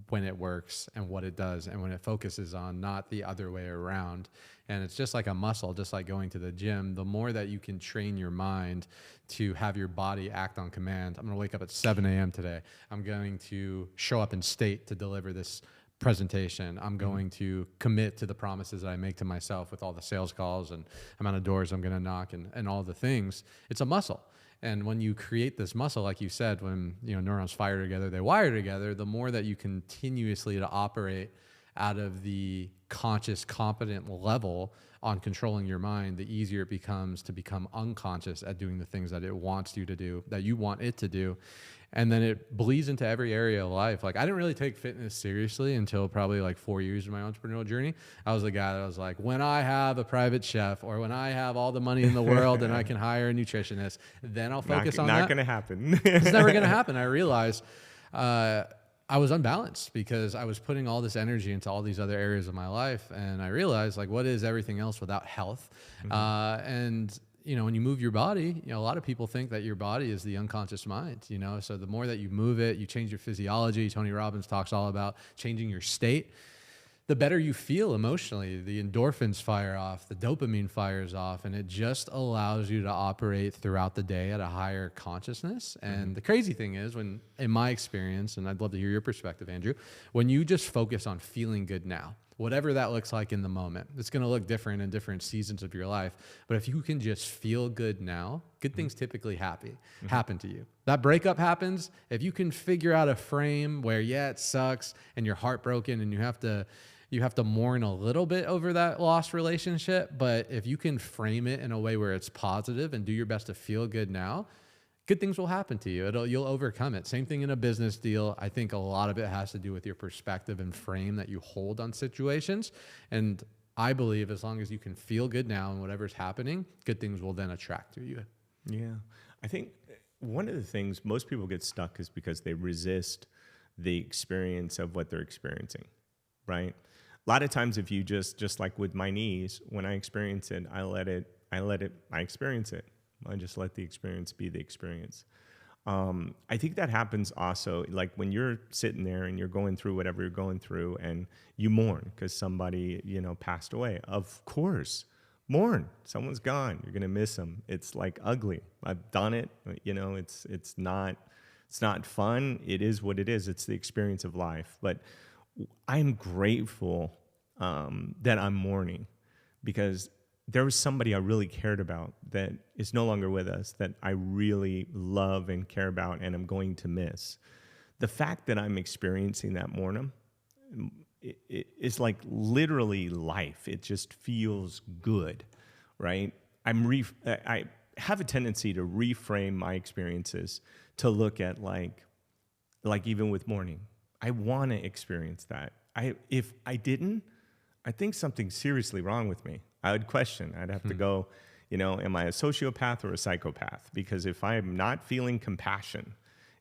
when it works and what it does and when it focuses on, not the other way around. And it's just like a muscle, just like going to the gym. The more that you can train your mind to have your body act on command. I'm going to wake up at 7 a.m. today. I'm going to show up in state to deliver this presentation. I'm going to commit to the promises that I make to myself with all the sales calls and amount of doors I'm going to knock and all the things. It's a muscle. And when you create this muscle, like you said, when neurons fire together, they wire together. The more that you continuously to operate out of the conscious, competent level on controlling your mind, the easier it becomes to become unconscious at doing the things that it wants you to do, that you want it to do. And then it bleeds into every area of life. Like, I didn't really take fitness seriously until probably like 4 years of my entrepreneurial journey. I was the guy that was like, when I have a private chef or when I have all the money in the world and I can hire a nutritionist, then I'll focus on that. Not going to happen. It's never going to happen. I realized I was unbalanced because I was putting all this energy into all these other areas of my life. And I realized, like, what is everything else without health? And when you move your body, a lot of people think that your body is the unconscious mind, so the more that you move it, you change your physiology. Tony Robbins talks all about changing your state. The better you feel emotionally, the endorphins fire off, the dopamine fires off, and it just allows you to operate throughout the day at a higher consciousness. And the crazy thing is, when, in my experience, and I'd love to hear your perspective, Andrew, when you just focus on feeling good now, whatever that looks like in the moment, it's going to look different in different seasons of your life. But if you can just feel good now, good things typically happen to you. That breakup happens. If you can figure out a frame where, it sucks and you're heartbroken and you have to mourn a little bit over that lost relationship. But if you can frame it in a way where it's positive and do your best to feel good now, good things will happen to you. You'll overcome it. Same thing in a business deal. I think a lot of it has to do with your perspective and frame that you hold on situations. And I believe as long as you can feel good now and whatever's happening, good things will then attract to you. Yeah. I think one of the things most people get stuck is because they resist the experience of what they're experiencing, right? A lot of times if you just like with my knees, when I experience it, I experience it. I just let the experience be the experience. I think that happens also, like when you're sitting there and you're going through whatever you're going through and you mourn because somebody, passed away. Of course, mourn. Someone's gone. You're going to miss them. It's like ugly. I've done it. It's not fun. It is what it is. It's the experience of life. But I'm grateful that I'm mourning, because there was somebody I really cared about that is no longer with us, that I really love and care about and I'm going to miss. The fact that I'm experiencing that mourning, it's like literally life. It just feels good, right? I have a tendency to reframe my experiences to look at like even with mourning, I want to experience that. If I didn't, I think something's seriously wrong with me. I would question. I'd have to go, am I a sociopath or a psychopath? Because if I'm not feeling compassion,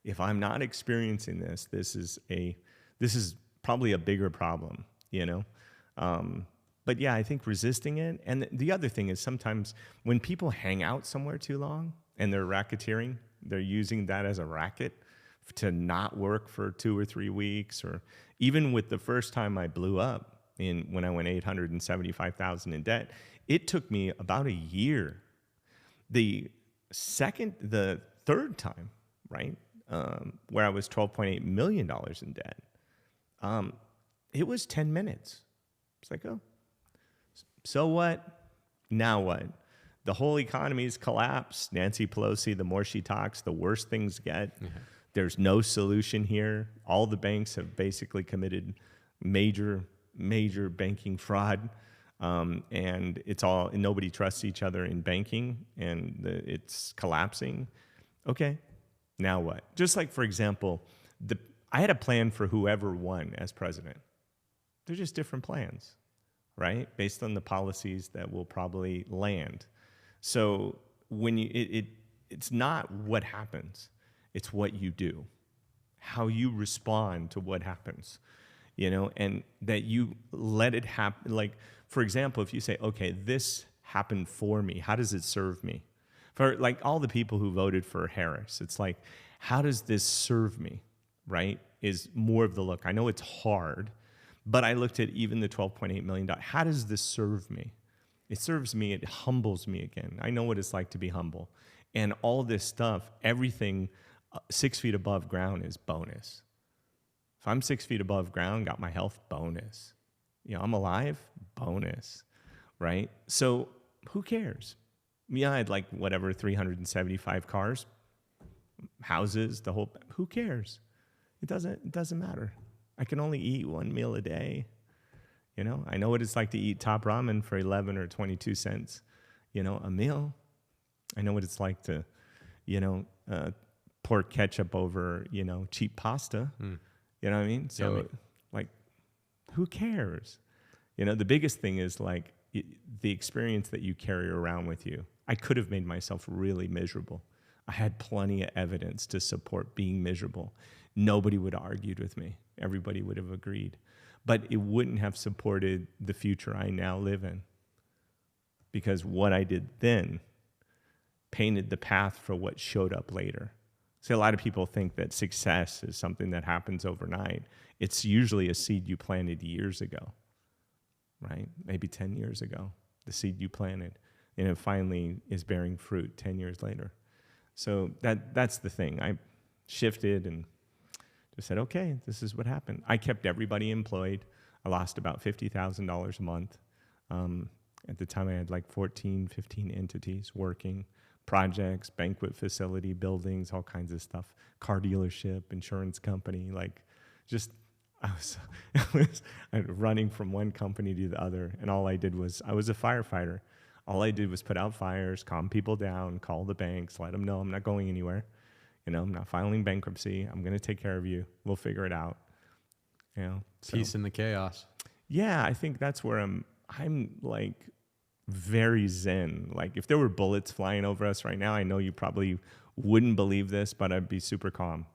if I'm not experiencing this is probably a bigger problem, But yeah, I think resisting it. And the other thing is sometimes when people hang out somewhere too long and they're racketeering, they're using that as a racket to not work for 2 or 3 weeks, or even with the first time I blew up, when I went $875,000 in debt, it took me about a year. The third time, right, where I was $12.8 million in debt, it was 10 minutes. It's like, oh, so what? Now what? The whole economy's collapsed. Nancy Pelosi, the more she talks, the worse things get. Mm-hmm. there's no solution here. All the banks have basically committed major banking fraud. And nobody trusts each other in banking, and it's collapsing. Okay, now what? Just like, for example, I had a plan for whoever won as president. They're just different plans, right? Based on the policies that will probably land. So when it's not what happens, it's what you do, how you respond to what happens, and that you let it happen. Like, for example, if you say, okay, this happened for me, how does it serve me? For like all the people who voted for Harris, it's like, how does this serve me, right? Is more of the look. I know it's hard, but I looked at even the $12.8 million. How does this serve me? It serves me. It humbles me again. I know what it's like to be humble. And all this stuff, everything 6 feet above ground is bonus. If I'm 6 feet above ground, got my health, bonus. I'm alive, bonus, right? So who cares? I had 375 cars, houses, who cares? It doesn't matter. I can only eat one meal a day. I know what it's like to eat top ramen for 11 or 22 cents, a meal. I know what it's like to, pour ketchup over, cheap pasta. You know what I mean? So, who cares? The biggest thing is the experience that you carry around with you. I could have made myself really miserable. I had plenty of evidence to support being miserable. Nobody would have argued with me. Everybody would have agreed. But it wouldn't have supported the future I now live in. Because what I did then painted the path for what showed up later. See, a lot of people think that success is something that happens overnight. It's usually a seed you planted years ago, right? Maybe 10 years ago, the seed you planted. And it finally is bearing fruit 10 years later. So that's the thing. I shifted and just said, okay, this is what happened. I kept everybody employed. I lost about $50,000 a month. At the time, I had 14, 15 entities working, projects, banquet facility, buildings, all kinds of stuff, car dealership, insurance company, I was running from one company to the other, and all I did was, I was a firefighter. All I did was put out fires, calm people down, call the banks, let them know I'm not going anywhere. I'm not filing bankruptcy. I'm going to take care of you. We'll figure it out. Peace in the chaos. Yeah, I think that's where I'm very zen. If there were bullets flying over us right now, I know you probably wouldn't believe this, but I'd be super calm.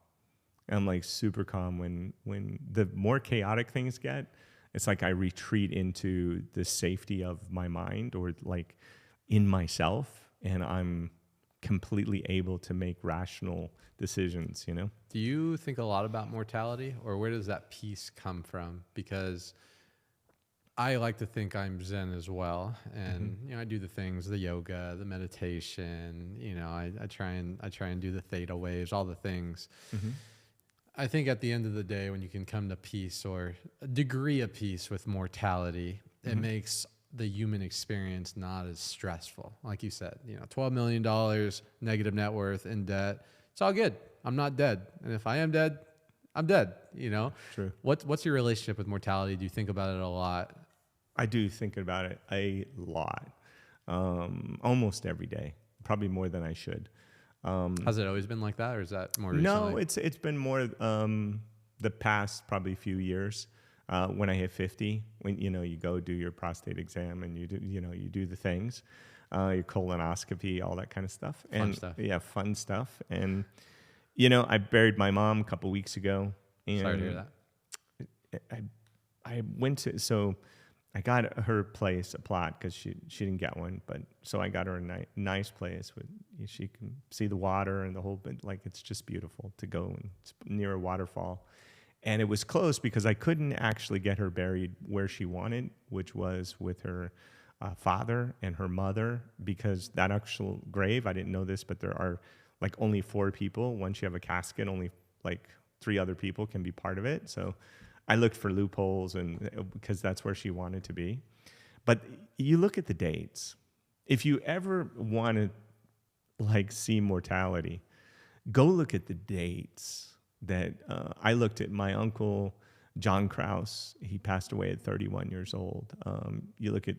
I'm super calm when the more chaotic things get. It's I retreat into the safety of my mind or in myself, and I'm completely able to make rational decisions, Do you think a lot about mortality, or where does that peace come from? Because I like to think I'm Zen as well. And, I do the things, the yoga, the meditation, I try and do the theta waves, all the things. I think at the end of the day, when you can come to peace or a degree of peace with mortality, it makes the human experience not as stressful. Like you said, $12 million, negative net worth, in debt. It's all good. I'm not dead. And if I am dead, I'm dead, True. What's your relationship with mortality? Do you think about it a lot? I do think about it a lot. Almost every day. Probably more than I should. Has it always been like that, or is that more recently? No, it's been more the past probably few years. When I hit 50, when you go do your prostate exam and you do the things, your colonoscopy, all that kind of stuff. Fun stuff. Yeah, fun stuff. And I buried my mom a couple weeks ago. And sorry to hear that. I went to I got her place, a plot, because she didn't get one, but so I got her a nice place with she can see the water and the whole bit. It's just beautiful to go, and it's near a waterfall. And it was close because I couldn't actually get her buried where she wanted, which was with her father and her mother, because that actual grave, I didn't know this, but there are only 4 people. Once you have a casket, only 3 other people can be part of it. So I looked for loopholes, and because that's where she wanted to be. But you look at the dates. If you ever want to see mortality, go look at the dates that I looked at. My uncle, John Krause, he passed away at 31 years old. You look at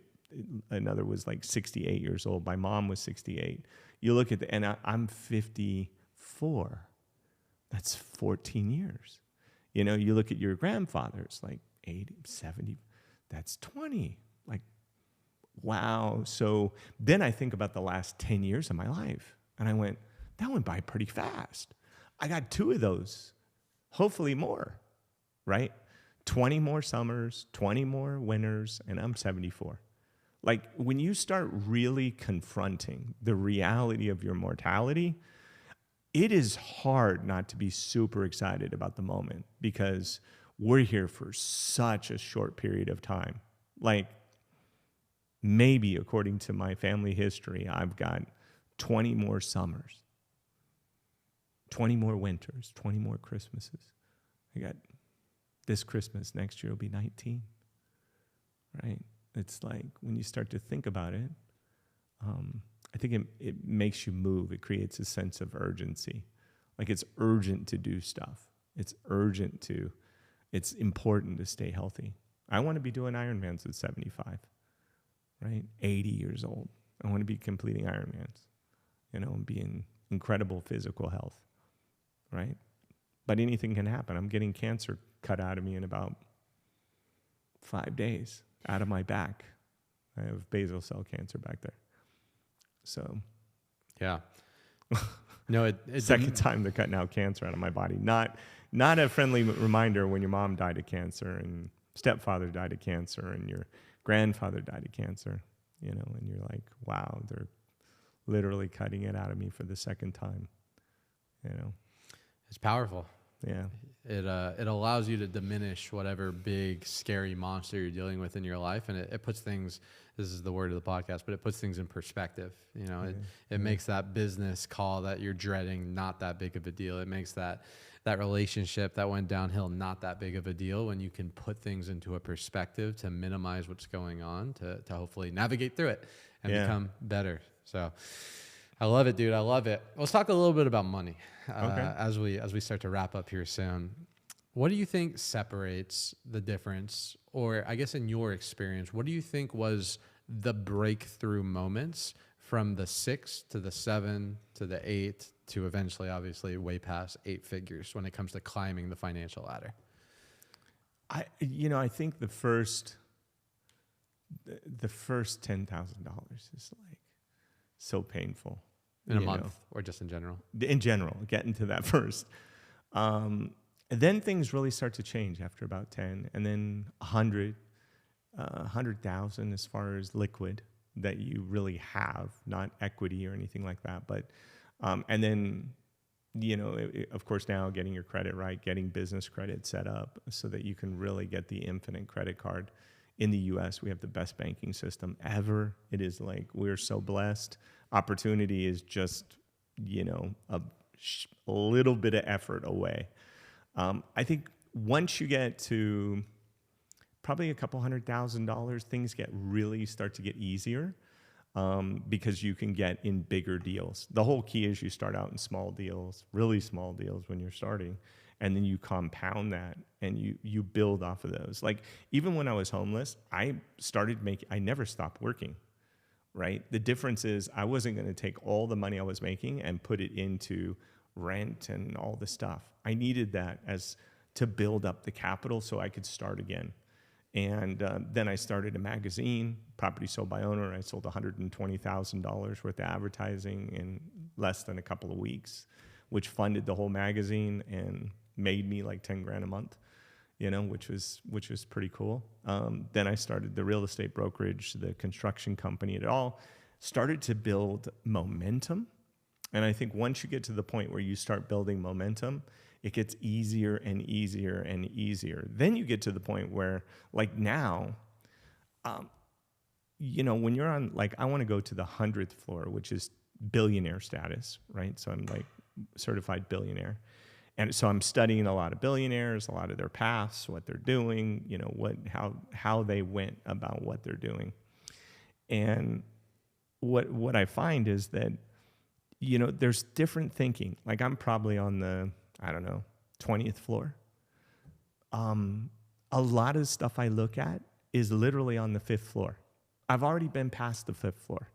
another was like 68 years old. My mom was 68. You look at and I'm 54. That's 14 years. You know, you look at your grandfathers, like 80, 70, that's 20. Like, wow. So then I think about the last 10 years of my life, and I went, that went by pretty fast. I got 2 of those, hopefully more, right? 20 more summers, 20 more winters, and I'm 74. Like, when you start really confronting the reality of your mortality, it is hard not to be super excited about the moment, because we're here for such a short period of time. Like, maybe according to my family history, I've got 20 more summers, 20 more winters, 20 more Christmases. I got this Christmas, next year will be 19, right? It's like, when you start to think about it, I think it makes you move. It creates a sense of urgency. Like, it's urgent to do stuff. It's important to stay healthy. I want to be doing Ironmans at 75, right? 80 years old. I want to be completing Ironmans, and be in incredible physical health, right? But anything can happen. I'm getting cancer cut out of me in about 5 days, out of my back. I have basal cell cancer back there. So, yeah. No, it's second time they're cutting out cancer out of my body. Not a friendly reminder when your mom died of cancer and stepfather died of cancer and your grandfather died of cancer, and you're like, wow, they're literally cutting it out of me for the second time, It's powerful. Yeah. It allows you to diminish whatever big, scary monster you're dealing with in your life, and it puts things, this is the word of the podcast, but it puts things in perspective. It makes that business call that you're dreading not that big of a deal. It makes that relationship that went downhill not that big of a deal when you can put things into a perspective to minimize what's going on, to hopefully navigate through it and become better. So I love it, dude. I love it. Let's talk a little bit about money as we start to wrap up here soon. What do you think separates the difference, or I guess in your experience, what do you think was the breakthrough moments from the 6 to the 7 to the 8 to eventually, obviously, way past 8 figures when it comes to climbing the financial ladder? I think the first $10,000 is like so painful. In a month, or just in general? In general, getting to that first. And then things really start to change after about 10, and then 100,000 as far as liquid that you really have, not equity or anything like that. But, and then, of course, now getting your credit right, getting business credit set up so that you can really get the infinite credit card. In the U.S., we have the best banking system ever. It is like, we're so blessed. Opportunity is just, a little bit of effort away. I think once you get to probably a couple $100,000, things start to get easier, because you can get in bigger deals. The whole key is you start out in small deals, really small deals when you're starting, and then you compound that and you build off of those. Like, even when I was homeless, I never stopped working. Right? The difference is I wasn't going to take all the money I was making and put it into rent and all the stuff. I needed that to build up the capital so I could start again. And then I started a magazine, Property Sold by Owner. I sold $120,000 worth of advertising in less than a couple of weeks, which funded the whole magazine and made me like 10 grand a month. Which was pretty cool. Then I started the real estate brokerage, the construction company. It all started to build momentum. And I think once you get to the point where you start building momentum, it gets easier and easier and easier. Then you get to the point where, like now, when you're on, like, I want to go to the 100th floor, which is billionaire status, right? So I'm like certified billionaire. And so I'm studying a lot of billionaires, a lot of their paths, what they're doing, how they went about what they're doing. And what I find is that, there's different thinking. Like I'm probably on the, I don't know, 20th floor. A lot of the stuff I look at is literally on the 5th floor. I've already been past the 5th floor.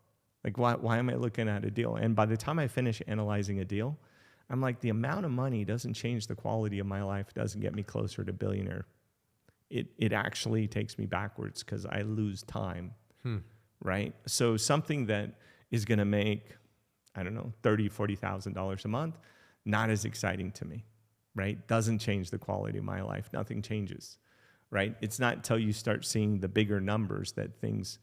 Like, why am I looking at a deal? And by the time I finish analyzing a deal, I'm like, the amount of money doesn't change the quality of my life, doesn't get me closer to billionaire. It actually takes me backwards because I lose time, right? So something that is going to make, I don't know, $30,000, $40,000 a month, not as exciting to me, right? Doesn't change the quality of my life. Nothing changes, right? It's not until you start seeing the bigger numbers that things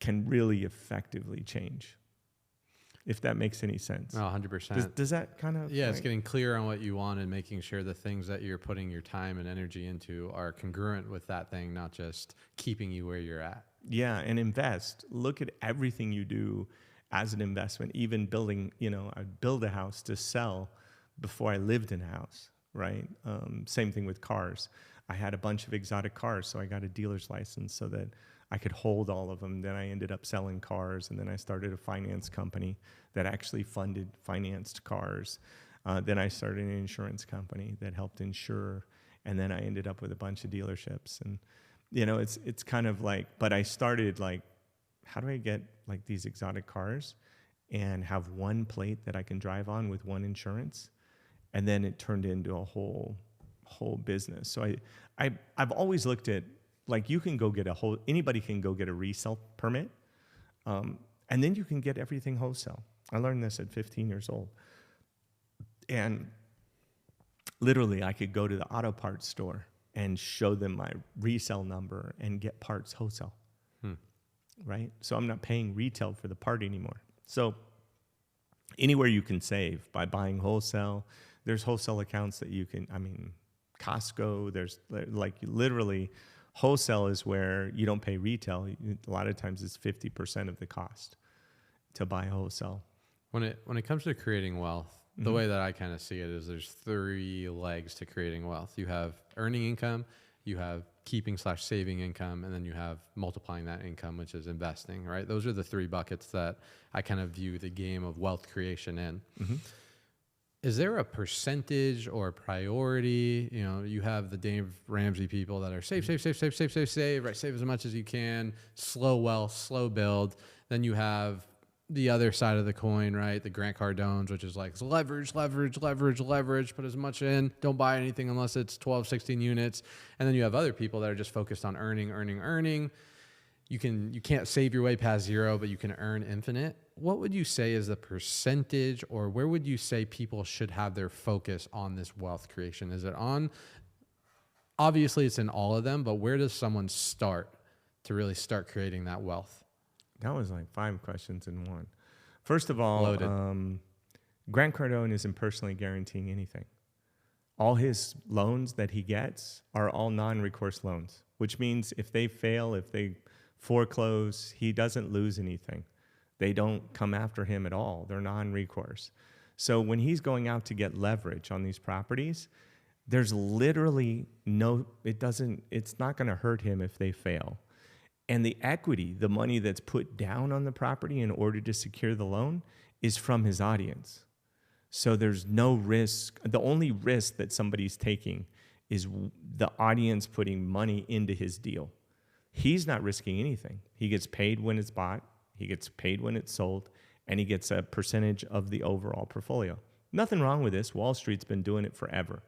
can really effectively change, if that makes any sense. Oh, 100%. Does that kind of... Yeah, it's getting clear on what you want and making sure the things that you're putting your time and energy into are congruent with that thing, not just keeping you where you're at. Yeah, and invest. Look at everything you do as an investment, even building, I'd build a house to sell before I lived in a house, right? Same thing with cars. I had a bunch of exotic cars, so I got a dealer's license so that I could hold all of them. Then I ended up selling cars, and then I started a finance company that actually financed cars. Then I started an insurance company that helped insure, and then I ended up with a bunch of dealerships. And it's kind of like, but I started like, how do I get like these exotic cars and have one plate that I can drive on with one insurance? And then it turned into a whole business. So I've always looked at, like, you can go get anybody can go get a resale permit, and then you can get everything wholesale. I learned this at 15 years old. And literally I could go to the auto parts store and show them my resale number and get parts wholesale, right? So I'm not paying retail for the part anymore. So anywhere you can save by buying wholesale, there's wholesale accounts that you can, Costco, there's like literally wholesale is where you don't pay retail. A lot of times it's 50% of the cost to buy wholesale. When it comes to creating wealth, the way that I kind of see it is there's 3 legs to creating wealth. You have earning income, you have keeping/saving income, and then you have multiplying that income, which is investing, right? Those are the 3 buckets that I kind of view the game of wealth creation in. Is there a percentage or a priority? You have the Dave Ramsey people that are save, right? Save as much as you can, slow wealth, slow build. Then you have the other side of the coin, right? The Grant Cardones, which is like leverage, put as much in, don't buy anything unless it's 12, 16 units. And then you have other people that are just focused on earning. You can't save your way past 0, but you can earn infinite. What would you say is the percentage, or where would you say people should have their focus on this wealth creation? Is it on, obviously it's in all of them, but where does someone start to really start creating that wealth? That was like 5 questions in one. First of all, Grant Cardone isn't personally guaranteeing anything. All his loans that he gets are all non-recourse loans, which means if they fail, if they foreclose, he doesn't lose anything. They don't come after him at all. They're non-recourse. So when he's going out to get leverage on these properties, there's literally it's not going to hurt him if they fail. And the equity, the money that's put down on the property in order to secure the loan, is from his audience. So there's no risk. The only risk that somebody's taking is the audience putting money into his deal. He's not risking anything. He gets paid when it's bought, he gets paid when it's sold, and he gets a percentage of the overall portfolio. Nothing wrong with this. Wall Street's been doing it forever.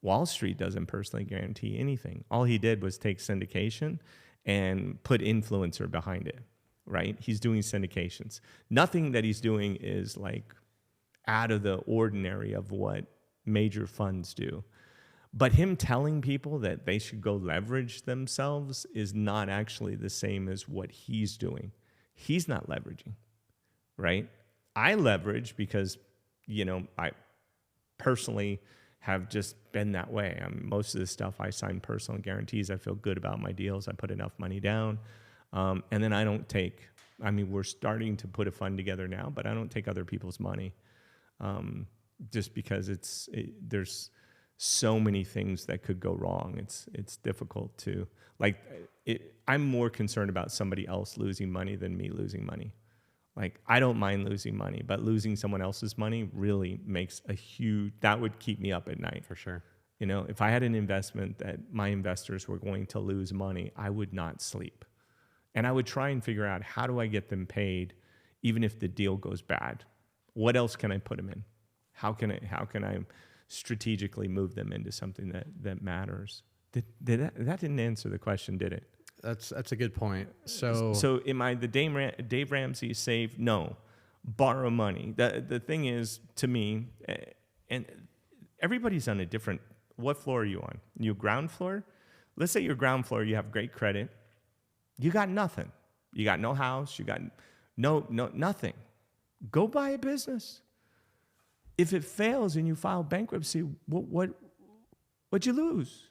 Wall Street doesn't personally guarantee anything. All he did was take syndication and put influencer behind it, right? He's doing syndications. Nothing that he's doing is like out of the ordinary of what major funds do. But him telling people that they should go leverage themselves is not actually the same as what he's doing. He's not leveraging, right? I leverage because, I personally have just been that way. Most of the stuff I sign personal guarantees. I feel good about my deals. I put enough money down. And then I don't take, we're starting to put a fund together now, but I don't take other people's money just because there's so many things that could go wrong. It's difficult to, I'm more concerned about somebody else losing money than me losing money. Like, I don't mind losing money, but losing someone else's money really makes that would keep me up at night. For sure. You know, if I had an investment that my investors were going to lose money, I would not sleep. And I would try and figure out, how do I get them paid even if the deal goes bad? What else can I put them in? How can I strategically move them into something that matters? That didn't answer the question, did it? That's a good point. So am I the Dave Ramsey save? No. Borrow money. The thing is, to me, and everybody's on a different. What floor are you on? You ground floor? Let's say you're ground floor. You have great credit. You got nothing. You got no house. You got nothing. Go buy a business. If it fails and you file bankruptcy, what'd you lose?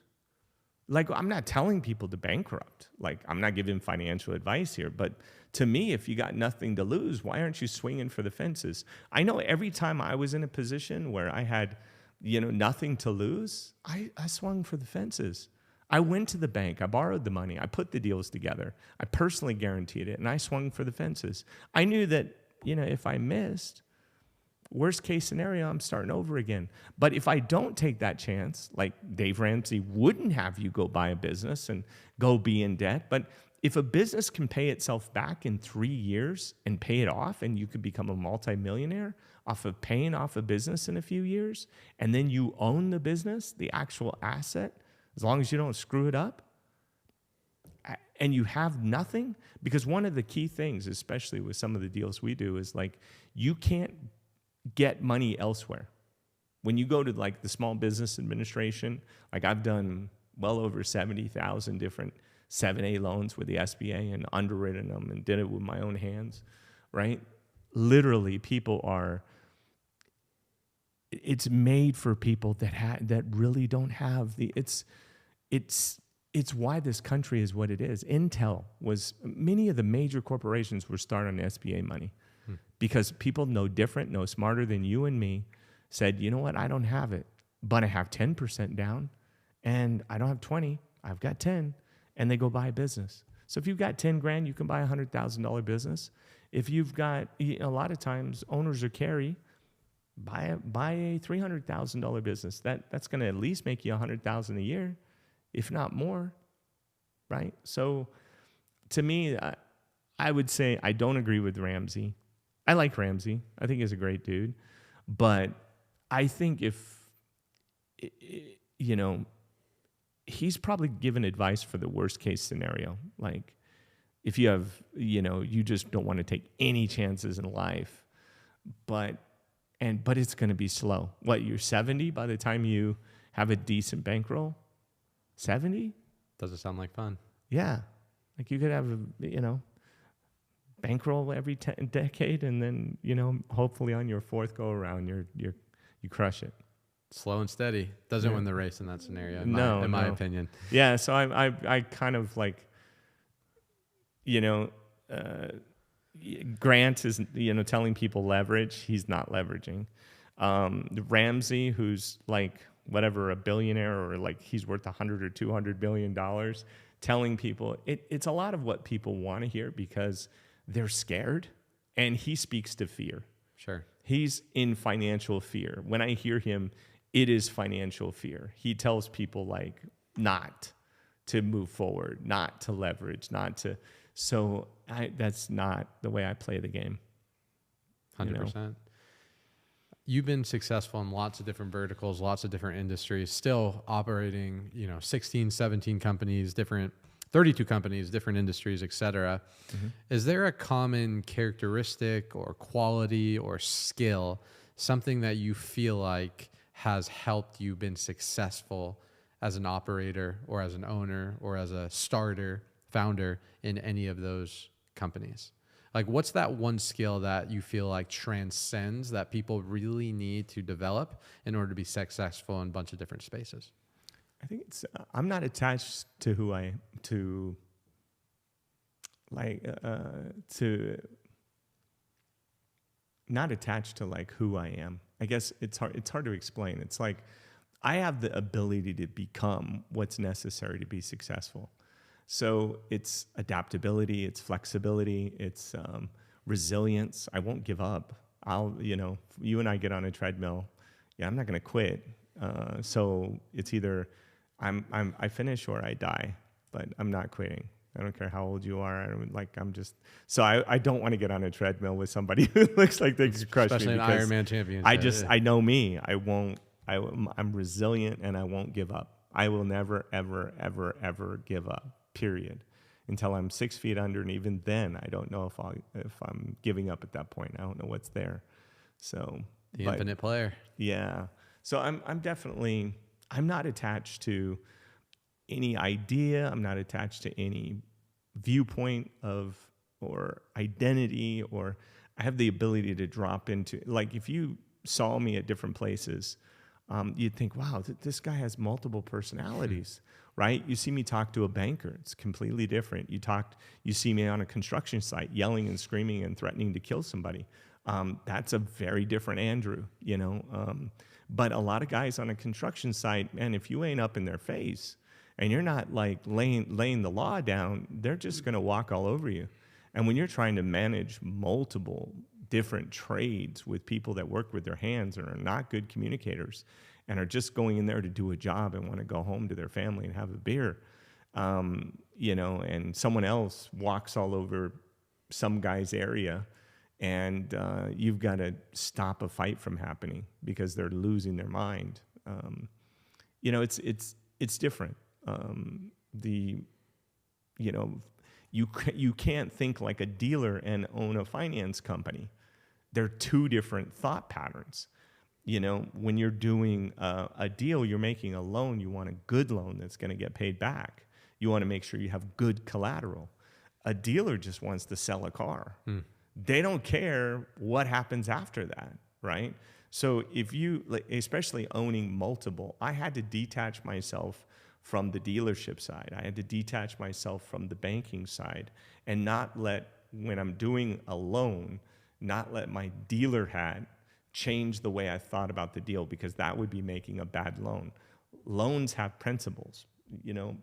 Like, I'm not telling people to bankrupt. Like, I'm not giving financial advice here. But to me, if you got nothing to lose, why aren't you swinging for the fences? I know every time I was in a position where I had, nothing to lose, I swung for the fences. I went to the bank. I borrowed the money. I put the deals together. I personally guaranteed it, and I swung for the fences. I knew that, if I missed, worst case scenario, I'm starting over again. But if I don't take that chance, like Dave Ramsey wouldn't have you go buy a business and go be in debt. But if a business can pay itself back in 3 years and pay it off, and you could become a multimillionaire off of paying off a business in a few years, and then you own the business, the actual asset, as long as you don't screw it up, and you have nothing, because one of the key things, especially with some of the deals we do, is like, you can't get money elsewhere. When you go to like the Small Business Administration, like I've done well over 70,000 different 7A loans with the SBA and underwritten them and did it with my own hands, right? Literally, it's made for people that really don't have it's why this country is what it is. Many of the major corporations were started on SBA money. Because people know different, know smarter than you and me, said, you know what, I don't have it, but I have 10% down, and I don't have 20, I've got 10, and they go buy a business. So if you've got 10 grand, you can buy a $100,000 business. If you've got, a lot of times, owners are carry, buy a $300,000 business. That's going to at least make you $100,000 a year, if not more, right? So to me, I would say I don't agree with Ramsey. I like Ramsey. I think he's a great dude. But I think he's probably given advice for the worst case scenario. Like, if you have, you just don't want to take any chances in life, but it's going to be slow. What, you're 70 by the time you have a decent bankroll? 70? Doesn't sound like fun. Yeah. Like, you could have, bankroll every decade, and then hopefully on your fourth go around you crush it. Slow and steady doesn't win the race in that scenario. In my opinion. Yeah. So I kind of like, Grant is telling people leverage. He's not leveraging. Ramsey, who's like whatever, a billionaire, or like he's worth $100 or $200 billion, telling people it's a lot of what people want to hear because they're scared, and he speaks to fear. Sure. He's in financial fear. When I hear him, it is financial fear. He tells people like not to move forward, not to leverage, not to. So that's not the way I play the game. 100%. You've been successful in lots of different verticals, lots of different industries, still operating, 16, 17 companies, 32 companies, different industries, et cetera. Mm-hmm. Is there a common characteristic or quality or skill, something that you feel like has helped you been successful as an operator or as an owner or as a founder in any of those companies? Like, what's that one skill that you feel like transcends, that people really need to develop in order to be successful in a bunch of different spaces? I think I'm not attached to who not attached to like who I am. I guess it's hard to explain. It's like I have the ability to become what's necessary to be successful. So it's adaptability, it's flexibility, it's resilience. I won't give up. You and I get on a treadmill. Yeah, I'm not going to quit. So it's either I finish or I die, but I'm not quitting. I don't care how old you are. I don't want to get on a treadmill with somebody who looks like they could crush me. Especially an Ironman champion. I know me. I'm resilient and I won't give up. I will never, ever, ever, ever give up, period. Until I'm 6 feet under. And even then, I don't know if I'm giving up at that point. I don't know what's there. So the infinite player. Yeah. So I'm not attached to any idea. I'm not attached to any viewpoint or identity, or I have the ability to drop into, like, if you saw me at different places, you'd think, wow, this guy has multiple personalities, right? You see me talk to a banker, it's completely different. You see me on a construction site yelling and screaming and threatening to kill somebody. That's a very different Andrew, but a lot of guys on a construction site, man, if you ain't up in their face and you're not like laying the law down, they're just going to walk all over you. And when you're trying to manage multiple different trades with people that work with their hands and are not good communicators and are just going in there to do a job and want to go home to their family and have a beer, and someone else walks all over some guy's area, and you've got to stop a fight from happening because they're losing their mind. It's different. You can't think like a dealer and own a finance company. They're two different thought patterns. When you're doing a deal, you're making a loan. You want a good loan that's going to get paid back. You want to make sure you have good collateral. A dealer just wants to sell a car. They don't care what happens after that, right? So if you, especially owning multiple, I had to detach myself from the dealership side. I had to detach myself from the banking side and not let, when I'm doing a loan, not let my dealer hat change the way I thought about the deal, because that would be making a bad loan. Loans have principles,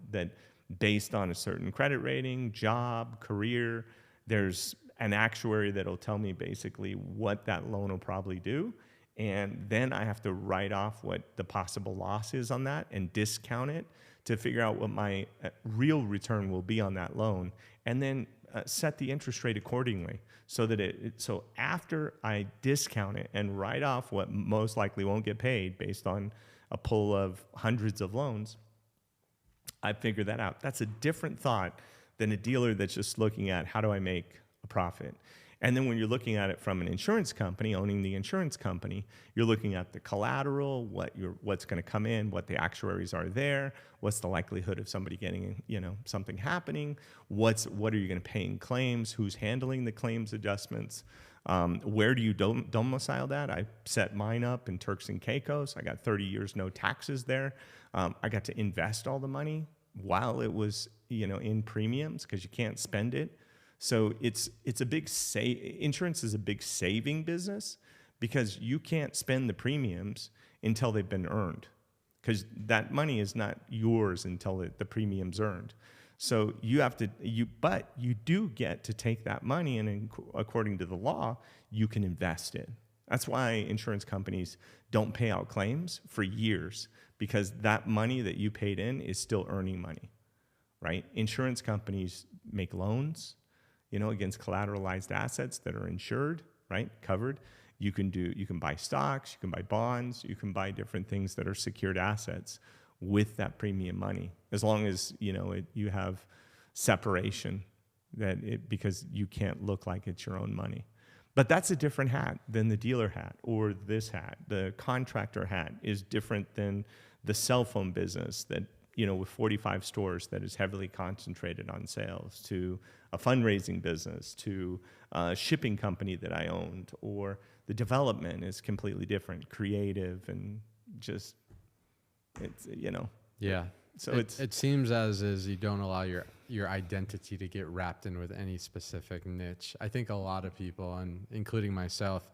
that based on a certain credit rating, job, career, there's an actuary that'll tell me basically what that loan will probably do. And then I have to write off what the possible loss is on that and discount it to figure out what my real return will be on that loan, and then set the interest rate accordingly, so that so after I discount it and write off what most likely won't get paid based on a pool of hundreds of loans, I figure that out. That's a different thought than a dealer that's just looking at, how do I make a profit? And then when you're looking at it from an insurance company, owning the insurance company, you're looking at the collateral, what's going to come in, what the actuaries are there, what's the likelihood of somebody getting, something happening, what are you going to pay in claims, who's handling the claims adjustments, where do you domicile that? I set mine up in Turks and Caicos. I got 30 years no taxes there. I got to invest all the money while it was, in premiums, because you can't spend it. So it's a big insurance is a big saving business, because you can't spend the premiums until they've been earned, because that money is not yours until the premium's earned. So but you do get to take that money, and according to the law, you can invest it. That's why insurance companies don't pay out claims for years, because that money that you paid in is still earning money, right? Insurance companies make loans, against collateralized assets that are insured, right? Covered. You can buy stocks, you can buy bonds, you can buy different things that are secured assets with that premium money, as long as, you have separation, because you can't look like it's your own money. But that's a different hat than the dealer hat or this hat. The contractor hat is different than the cell phone business that, with 45 stores that is heavily concentrated on sales, to a fundraising business, to a shipping company that I owned, or the development is completely different, creative, and just, it's, Yeah. So it seems as is you don't allow your identity to get wrapped in with any specific niche. I think a lot of people, and including myself,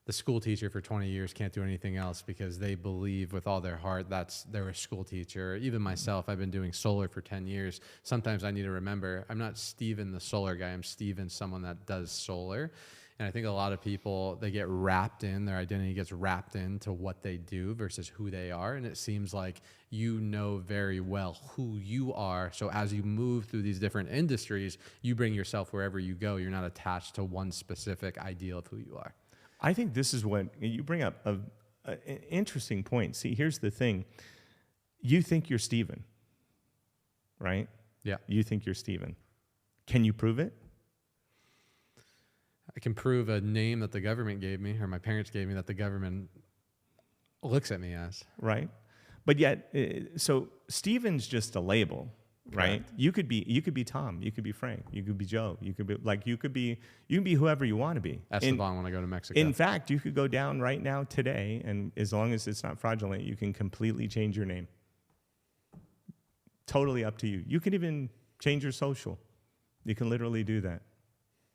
the school teacher for 20 years can't do anything else because they believe with all their heart they're a school teacher. Even myself, I've been doing solar for 10 years. Sometimes I need to remember I'm not Stephen the solar guy. I'm Stephen, someone that does solar. And I think a lot of people, they get wrapped in, their identity gets wrapped into what they do versus who they are. And it seems like you know very well who you are. So as you move through these different industries, you bring yourself wherever you go. You're not attached to one specific ideal of who you are. I think this is what you bring up an interesting point. See, here's the thing. You think you're Stephen, right? Yeah. You think you're Stephen. Can you prove it? I can prove a name that the government gave me or my parents gave me that the government looks at me as. Right. But yet, so Stephen's just a label, right? Correct. You could be Tom, you could be Frank, you could be Joe, you could be whoever you want to be. Esteban when I go to Mexico. In fact, you could go down right now today, and as long as it's not fraudulent, you can completely change your name. Totally up to you. You can even change your social. You can literally do that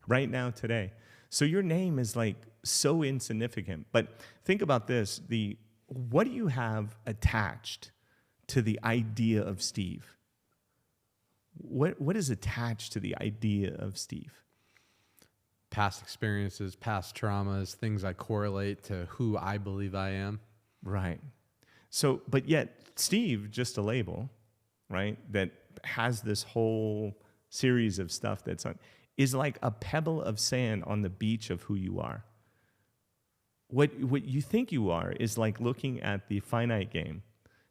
right now today. So your name is like so insignificant. But think about this. What do you have attached to the idea of Steve? What is attached to the idea of Steve? Past experiences, past traumas, things I correlate to who I believe I am. Right. So, but yet Steve, just a label, right, that has this whole series of stuff that's on, is like a pebble of sand on the beach of who you are. What you think you are is like looking at the finite game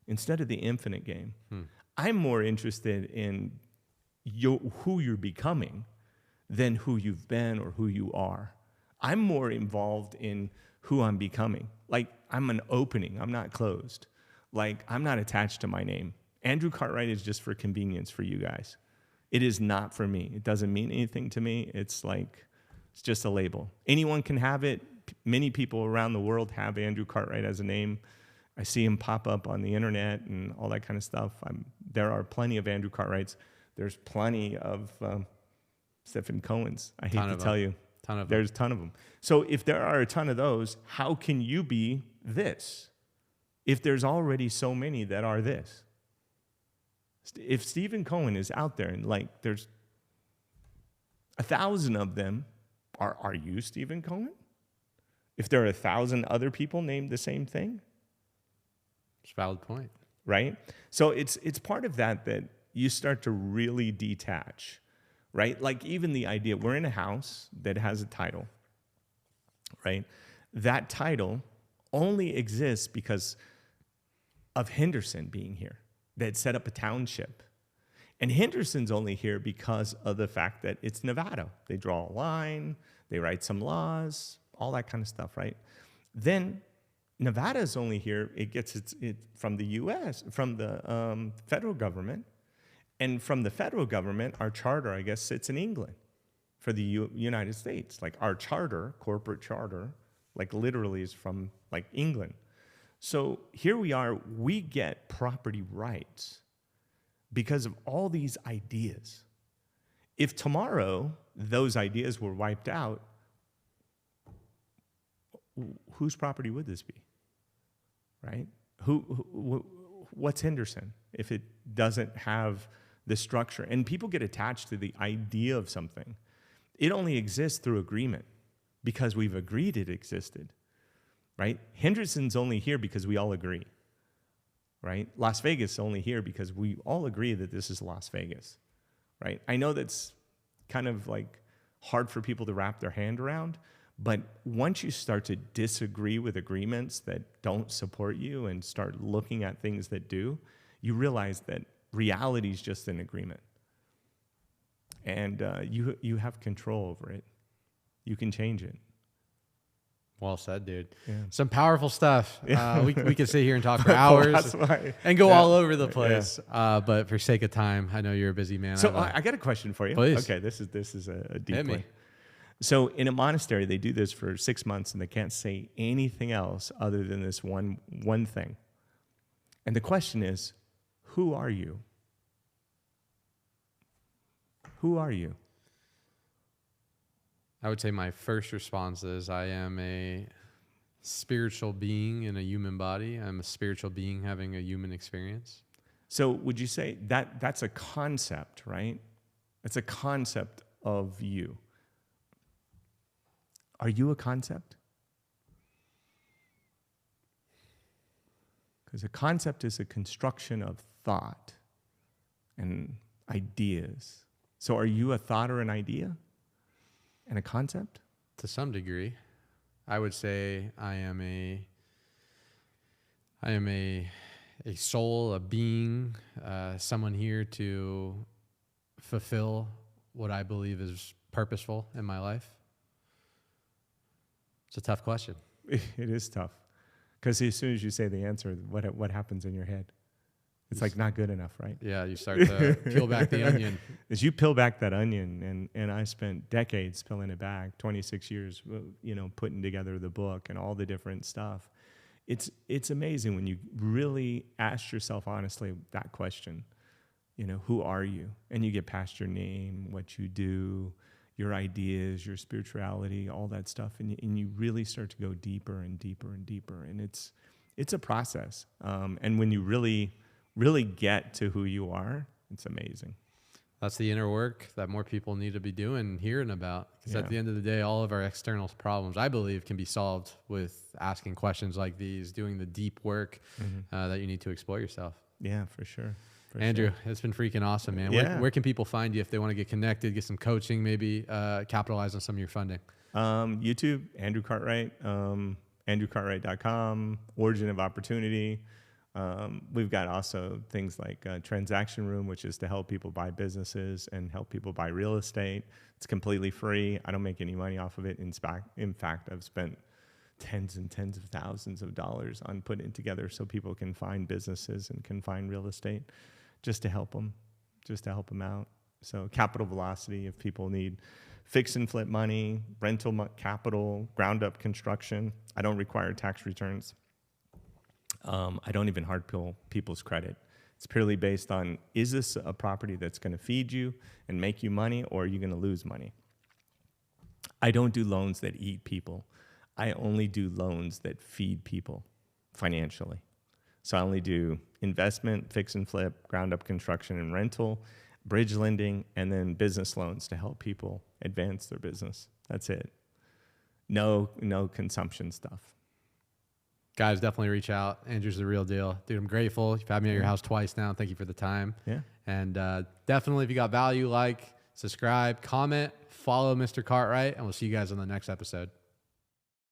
instead of the infinite game. I'm more interested in who you're becoming than who you've been or who you are. I'm more involved in who I'm becoming. Like, I'm an opening. I'm not closed. Like, I'm not attached to my name. Andrew Cartwright is just for convenience for you guys. It is not for me. It doesn't mean anything to me. It's just a label. Anyone can have it. Many people around the world have Andrew Cartwright as a name. I see him pop up on the internet and all that kind of stuff. There are plenty of Andrew Cartwrights. There's plenty of Stephan Cohens. I hate to tell you. There's a ton of them. So if there are a ton of those, how can you be this? If there's already so many that are this. If Stephan Cohen is out there and like there's 1,000 of them, are you Stephan Cohen? If there are 1,000 other people named the same thing? It's a valid point. Right? So it's part of that you start to really detach, right? Like even the idea, we're in a house that has a title, right? That title only exists because of Henderson being here, that set up a township. And Henderson's only here because of the fact that it's Nevada. They draw a line, they write some laws, all that kind of stuff, right? Then Nevada's only here, it gets it from the U.S., from the federal government. And from the federal government, our charter, I guess, sits in England for the United States. Like our charter, corporate charter, like literally is from like England. So here we are, we get property rights because of all these ideas. If tomorrow those ideas were wiped out, whose property would this be, right? What's Henderson if it doesn't have the structure? And people get attached to the idea of something. It only exists through agreement because we've agreed it existed, right? Henderson's only here because we all agree, right? Las Vegas is only here because we all agree that this is Las Vegas, right? I know that's kind of like hard for people to wrap their hand around, but once you start to disagree with agreements that don't support you and start looking at things that do, you realize that reality is just an agreement. And you have control over it. You can change it. Well said, dude. Yeah. Some powerful stuff. We could sit here and talk for hours and go all over the place. Yeah. But for sake of time, I know you're a busy man. So I got a question for you. Please. Okay, this is a deep Hit one. me. So in a monastery, they do this for 6 months, and they can't say anything else other than this one thing. And the question is, who are you? Who are you? I would say my first response is I am a spiritual being in a human body. I'm a spiritual being having a human experience. So would you say that that's a concept, right? It's a concept of you. Are you a concept? Because a concept is a construction of thought and ideas. So are you a thought or an idea and a concept? To some degree, I would say I am a soul, a being, someone here to fulfill what I believe is purposeful in my life. It's a tough question. It is tough. Because as soon as you say the answer, what happens in your head? It's like not good enough, right? Yeah, you start to peel back the onion. As you peel back that onion, and I spent decades peeling it back, 26 years, putting together the book and all the different stuff. It's amazing when you really ask yourself honestly that question, who are you? And you get past your name, what you do, your ideas, your spirituality, all that stuff, and you really start to go deeper and deeper and deeper, and it's a process. And when you really get to who you are, it's amazing. That's the inner work that more people need to be doing and hearing about. Because at the end of the day, all of our external problems, I believe, can be solved with asking questions like these, doing the deep work that you need to explore yourself. Yeah, for sure. Andrew, it's been freaking awesome, man. Yeah. Where can people find you if they want to get connected, get some coaching, maybe capitalize on some of your funding? YouTube, Andrew Cartwright, andrewcartwright.com, Origin of Opportunity. We've got also things like Transaction Room, which is to help people buy businesses and help people buy real estate. It's completely free. I don't make any money off of it. In fact, I've spent tens and tens of thousands of dollars on putting it together so people can find businesses and can find real estate just to help them out. So Capital Velocity, if people need fix and flip money, rental capital, ground up construction. I don't require tax returns. I don't even hard pull people's credit. It's purely based on, is this a property that's going to feed you and make you money, or are you going to lose money? I don't do loans that eat people. I only do loans that feed people financially. So I only do investment, fix and flip, ground up construction and rental, bridge lending, and then business loans to help people advance their business. That's it. No consumption stuff. Guys, definitely reach out. Andrew's the real deal. Dude, I'm grateful. You've had me at your house twice now. Thank you for the time. Yeah. And definitely, if you got value, like, subscribe, comment, follow Mr. Cartwright, and we'll see you guys on the next episode.